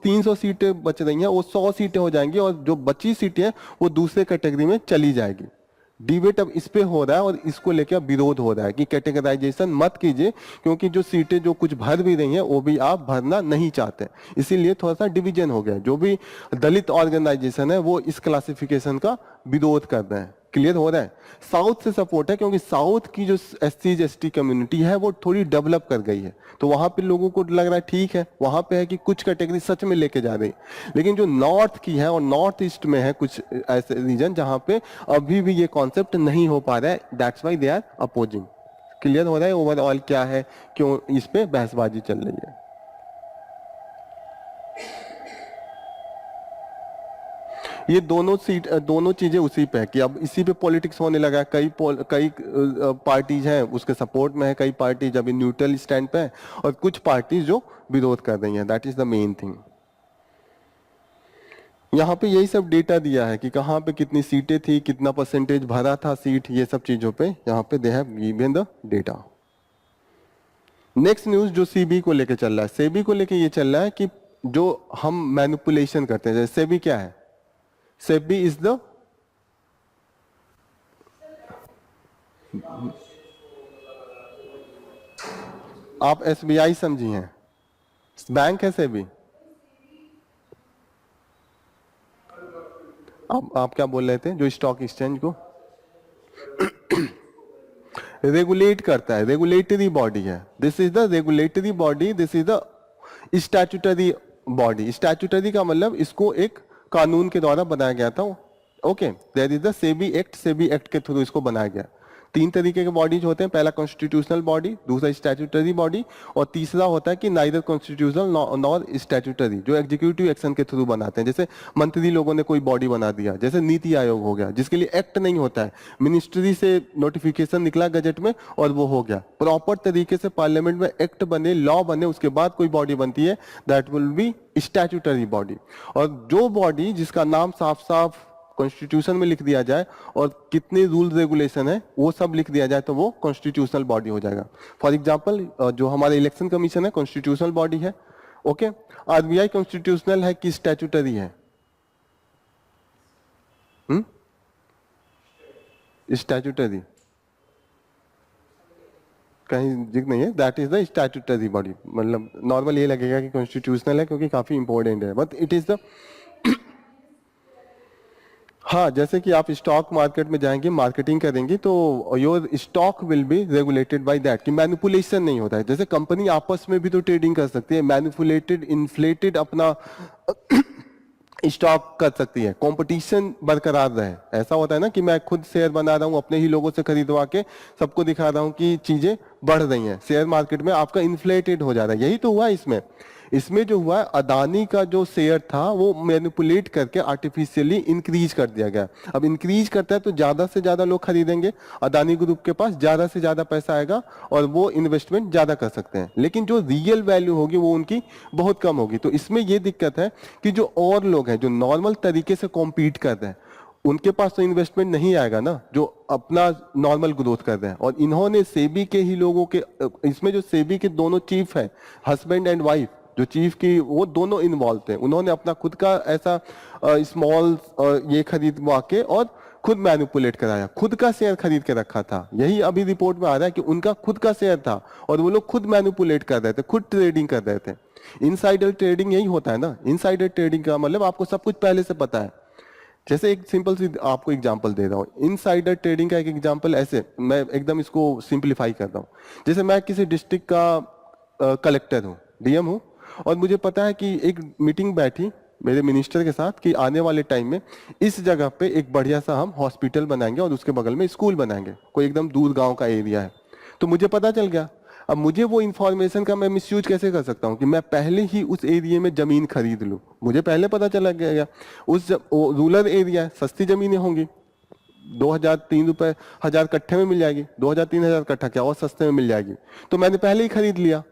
300 सीटें बच रही हैं वो 100 सीटें हो जाएंगी और जो बची सीटें हैं वो दूसरे कैटेगरी में चली जाएगी। डिबेट अब इस पे हो रहा है और इसको लेकर विरोध हो रहा है कि कैटेगराइजेशन मत कीजिए, क्योंकि जो सीटें जो कुछ भर भी रही हैं वो भी आप भरना नहीं चाहते, इसीलिए थोड़ा सा डिवीजन हो गया। जो भी दलित ऑर्गेनाइजेशन है वो इस क्लासिफिकेशन का विरोध कर रहे हैं। क्लियर हो रहा है? साउथ से सपोर्ट है क्योंकि साउथ की जो एससी एसटी कम्युनिटी है वो थोड़ी डेवलप कर गई है, तो वहां पे लोगों को लग रहा है ठीक है, वहां पे है कि कुछ कैटेगरी सच में लेके जा रही। लेकिन जो नॉर्थ की है और नॉर्थ ईस्ट में है कुछ ऐसे रीजन जहां पे अभी भी ये कॉन्सेप्ट नहीं हो पा रहा है, that's why they are opposing. Clear हो रहा है ओवरऑल क्या है, क्यों इस पे बहसबाजी चल रही है? ये दोनों चीजें उसी पे है कि अब इसी पे पॉलिटिक्स होने लगा है। कई पार्टीज हैं उसके सपोर्ट में है, कई पार्टीज अभी न्यूट्रल स्टैंड पे है और कुछ पार्टीज जो विरोध कर रही हैं। That is the main thing. यहाँ पे यही सब डेटा दिया है कि कहाँ पे कितनी सीटें थी, कितना परसेंटेज भरा था सीट, ये सब चीजों पे यहाँ पे they have given the data. Next news जो सेबी को लेके चल रहा है, सेबी को लेके ये चल रहा है कि जो हम मैनिपुलेशन करते हैं, जैसे सेबी क्या है? सेबी इज द आप एसबीआई समझी हैं, बैंक है सेबी। आप क्या बोल रहे थे? जो स्टॉक एक्सचेंज को रेगुलेट करता है, रेगुलेटरी बॉडी है। This is the regulatory body, this is the statutory body. Statutory का मतलब इसको एक कानून के द्वारा बनाया गया था। Okay, there is the SEBI act, SEBI act के थ्रू इसको बनाया गया। 3 तरीके के बॉडीज होते हैं, पहला कॉन्स्टिट्यूशनल बॉडी, दूसरा स्टैट्यूटरी बॉडी और तीसरा होता है कि नाइदर कॉन्स्टिट्यूशनल नॉर स्टैट्यूटरी, जो एग्जीक्यूटिव एक्शन के थ्रू बनाते हैं। जैसे मंत्री लोगों ने कोई बॉडी बना दिया, जैसे नीति आयोग हो गया, जिसके लिए एक्ट नहीं होता है, मिनिस्ट्री से नोटिफिकेशन निकला गजट में और वो हो गया। प्रॉपर तरीके से पार्लियामेंट में एक्ट बने, लॉ बने, उसके बाद कोई बॉडी बनती है, that will B statutory body. और जो बॉडी जिसका नाम साफ साफ कॉन्स्टिट्यूशन में लिख दिया जाए और कितने रूल रेगुलेशन है वो सब लिख दिया जाए तो वो कॉन्स्टिट्यूशनल बॉडी हो जाएगा। फॉर एग्जांपल जो हमारा इलेक्शन कमीशन है कॉन्स्टिट्यूशनल बॉडी है। ओके, आरबीआई कॉन्स्टिट्यूशनल है कि स्टैट्यूटरी है? स्टैट्यूटरी कहीं जिक्र नहीं है, that is the statutory body. मतलब नॉर्मल ये लगेगा कि कॉन्स्टिट्यूशनल है क्योंकि काफी इंपॉर्टेंट है, बट इट इज द हाँ, जैसे कि आप स्टॉक मार्केट में जाएंगे, मार्केटिंग करेंगे, तो your stock will be regulated by that, कि मैनिपुलेशन नहीं होता है। जैसे कंपनी आपस में भी तो ट्रेडिंग कर सकती है, मैनिपुलेटेड इन्फ्लेटेड अपना स्टॉक कर सकती है, कंपटीशन बरकरार रहे। ऐसा होता है ना कि मैं खुद शेयर बना रहा हूं, अपने ही लोगों से खरीदवा के सबको दिखा रहा हूं कि चीजें बढ़ रही हैं, शेयर मार्केट में आपका इन्फ्लेटेड हो जा रहा है। यही तो हुआ इसमें। इसमें जो हुआ, अदानी का जो शेयर था वो मैनिपुलेट करके आर्टिफिशियली इंक्रीज कर दिया गया। अब इंक्रीज करता है तो ज्यादा से ज्यादा लोग खरीदेंगे, अदानी ग्रुप के पास ज्यादा से ज्यादा पैसा आएगा और वो इन्वेस्टमेंट ज्यादा कर सकते हैं, लेकिन जो रियल वैल्यू होगी वो उनकी बहुत कम होगी। तो इसमें ये दिक्कत है कि जो और लोग हैं जो नॉर्मल तरीके से कॉम्पीट कर रहे हैं, उनके पास तो इन्वेस्टमेंट नहीं आएगा ना, जो अपना नॉर्मल ग्रोथ कर रहे हैं। और इन्होंने सेबी के ही लोगों के, इसमें जो सेबी के दोनों चीफ है, हस्बैंड एंड वाइफ, जो चीफ की, वो दोनों इन्वॉल्व थे। उन्होंने अपना खुद का ऐसा स्मॉल ये खरीदवा के और खुद मैनिपुलेट कराया, खुद का शेयर खरीद के रखा था। यही अभी रिपोर्ट में आ रहा है कि उनका खुद का शेयर था और वो लोग खुद मैनिपुलेट कर रहे थे, खुद ट्रेडिंग कर रहे थे। इनसाइडर ट्रेडिंग यही होता है ना। इनसाइडर ट्रेडिंग का मतलब आपको सब कुछ पहले से पता है। जैसे एक सिंपल सी आपको एग्जांपल दे रहा हूँ, इनसाइडर ट्रेडिंग का एक एग्जांपल ऐसे, मैं एकदम इसको सिंप्लीफाई कर रहा हूँ। जैसे मैं किसी डिस्ट्रिक्ट का कलेक्टर हूँ, डीएम हूँ, और मुझे पता है कि एक मीटिंग बैठी मेरे मिनिस्टर के साथ कि आने वाले टाइम में इस जगह पे एक बढ़िया सा हम हॉस्पिटल बनाएंगे और उसके बगल में स्कूल बनाएंगे, कोई एकदम दूर गांव का एरिया है। तो मुझे पता चल गया। अब मुझे वो इंफॉर्मेशन का मैं मिसयूज कैसे कर सकता हूँ कि मैं पहले ही उस एरिया में जमीन खरीद लूँ। मुझे पहले पता चला गया उस रूरल एरिया है, सस्ती जमीनें होंगी, 2,000-3,000 हजार कट्ठे में मिल जाएगी, 2,000-3,000 कट्ठा क्या और सस्ते में मिल जाएगी। तो मैंने पहले ही खरीद लिया।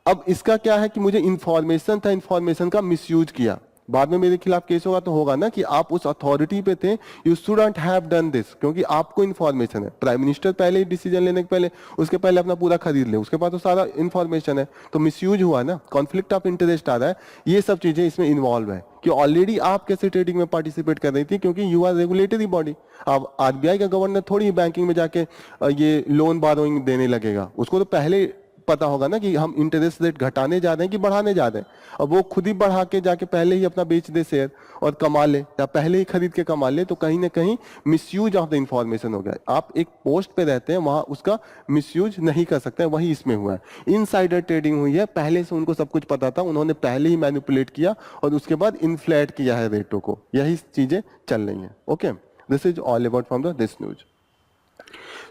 अब इसका क्या है कि मुझे इंफॉर्मेशन था, इंफॉर्मेशन का मिसयूज किया, बाद में मेरे खिलाफ केस होगा तो होगा ना कि आप उस अथॉरिटी पे थे, you shouldn't have done this, क्योंकि आपको इंफॉर्मेशन है। प्राइम मिनिस्टर पहले ही डिसीजन लेने के पहले, उसके पहले अपना पूरा खरीद ले, उसके पास तो सारा इंफॉर्मेशन है, तो मिसयूज हुआ ना, कॉन्फ्लिक्ट ऑफ इंटरेस्ट आ रहा है। ये सब चीजें इसमें इन्वॉल्व है कि ऑलरेडी आप कैसे ट्रेडिंग में पार्टिसिपेट कर रही थी, क्योंकि यू आर रेगुलेटरी बॉडी। अब आरबीआई का गवर्नर थोड़ी बैंकिंग में जाके ये लोन बारोइंग देने लगेगा, उसको तो पहले पता होगा ना कि हम इंटरेस्ट रेट घटाने जा रहे हैं कि बढ़ाने जा रहे हैं। अब वो खुद ही बढ़ा के जाके पहले ही अपना बेच दे शेयर और कमा ले, या पहले ही खरीद के कमा ले, तो कहीं ना कहीं मिसयूज ऑफ द इंफॉर्मेशन हो गया। आप एक पोस्ट पे रहते हैं, वहां उसका मिसयूज नहीं कर सकते, वही इसमें हुआ है। इनसाइडर ट्रेडिंग हुई है, पहले से उनको सब कुछ पता था, उन्होंने पहले ही मैनिपुलेट किया और उसके बाद इन्फ्लेट किया है रेटों को। यही चीजें चल रही हैं। Okay, this is all about from the this news.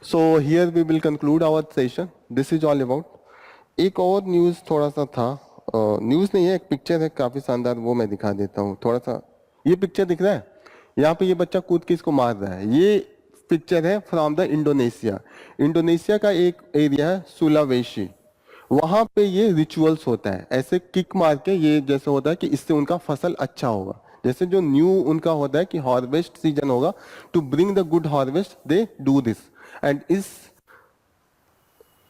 So here we will conclude our session. This is all about. एक और न्यूज थोड़ा सा था, न्यूज नहीं है, एक पिक्चर है काफी शानदार, वो मैं दिखा देता हूँ थोड़ा सा। ये पिक्चर दिख रहा है, यहाँ पे ये बच्चा कूद के इसको मार रहा है। ये पिक्चर है फ्रॉम द इंडोनेशिया। इंडोनेशिया का एक एरिया है सुलावेशी, वहां पे ये रिचुअल्स होता है, ऐसे किक मार के, ये जैसे होता है कि इससे उनका फसल अच्छा होगा। जैसे जो न्यू उनका होता है कि हार्वेस्ट सीजन होगा, to bring the good harvest they do this. And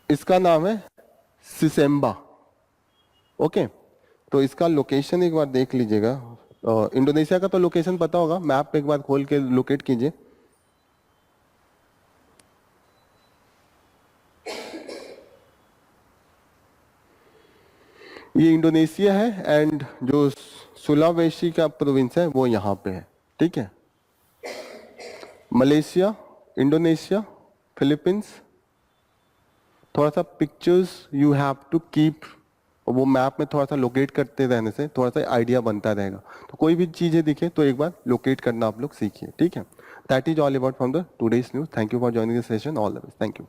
इसका नाम है सिसेम्बा। ओके, तो इसका लोकेशन एक बार देख लीजिएगा। इंडोनेशिया का तो लोकेशन पता होगा, मैप पे एक बार खोल के लोकेट कीजिए। ये इंडोनेशिया है एंड जो सुलावेशी का प्रोविंस है वो यहाँ पे है। ठीक है, मलेशिया, इंडोनेशिया, फिलीपींस। थोड़ा सा pictures you have to keep, वो मैप में थोड़ा सा लोकेट करते रहने से थोड़ा सा आइडिया बनता रहेगा। तो कोई भी चीजें दिखे तो एक बार लोकेट करना आप लोग सीखिए। ठीक है, that is all about from the today's news. Thank you for joining the session, all the best, thank you.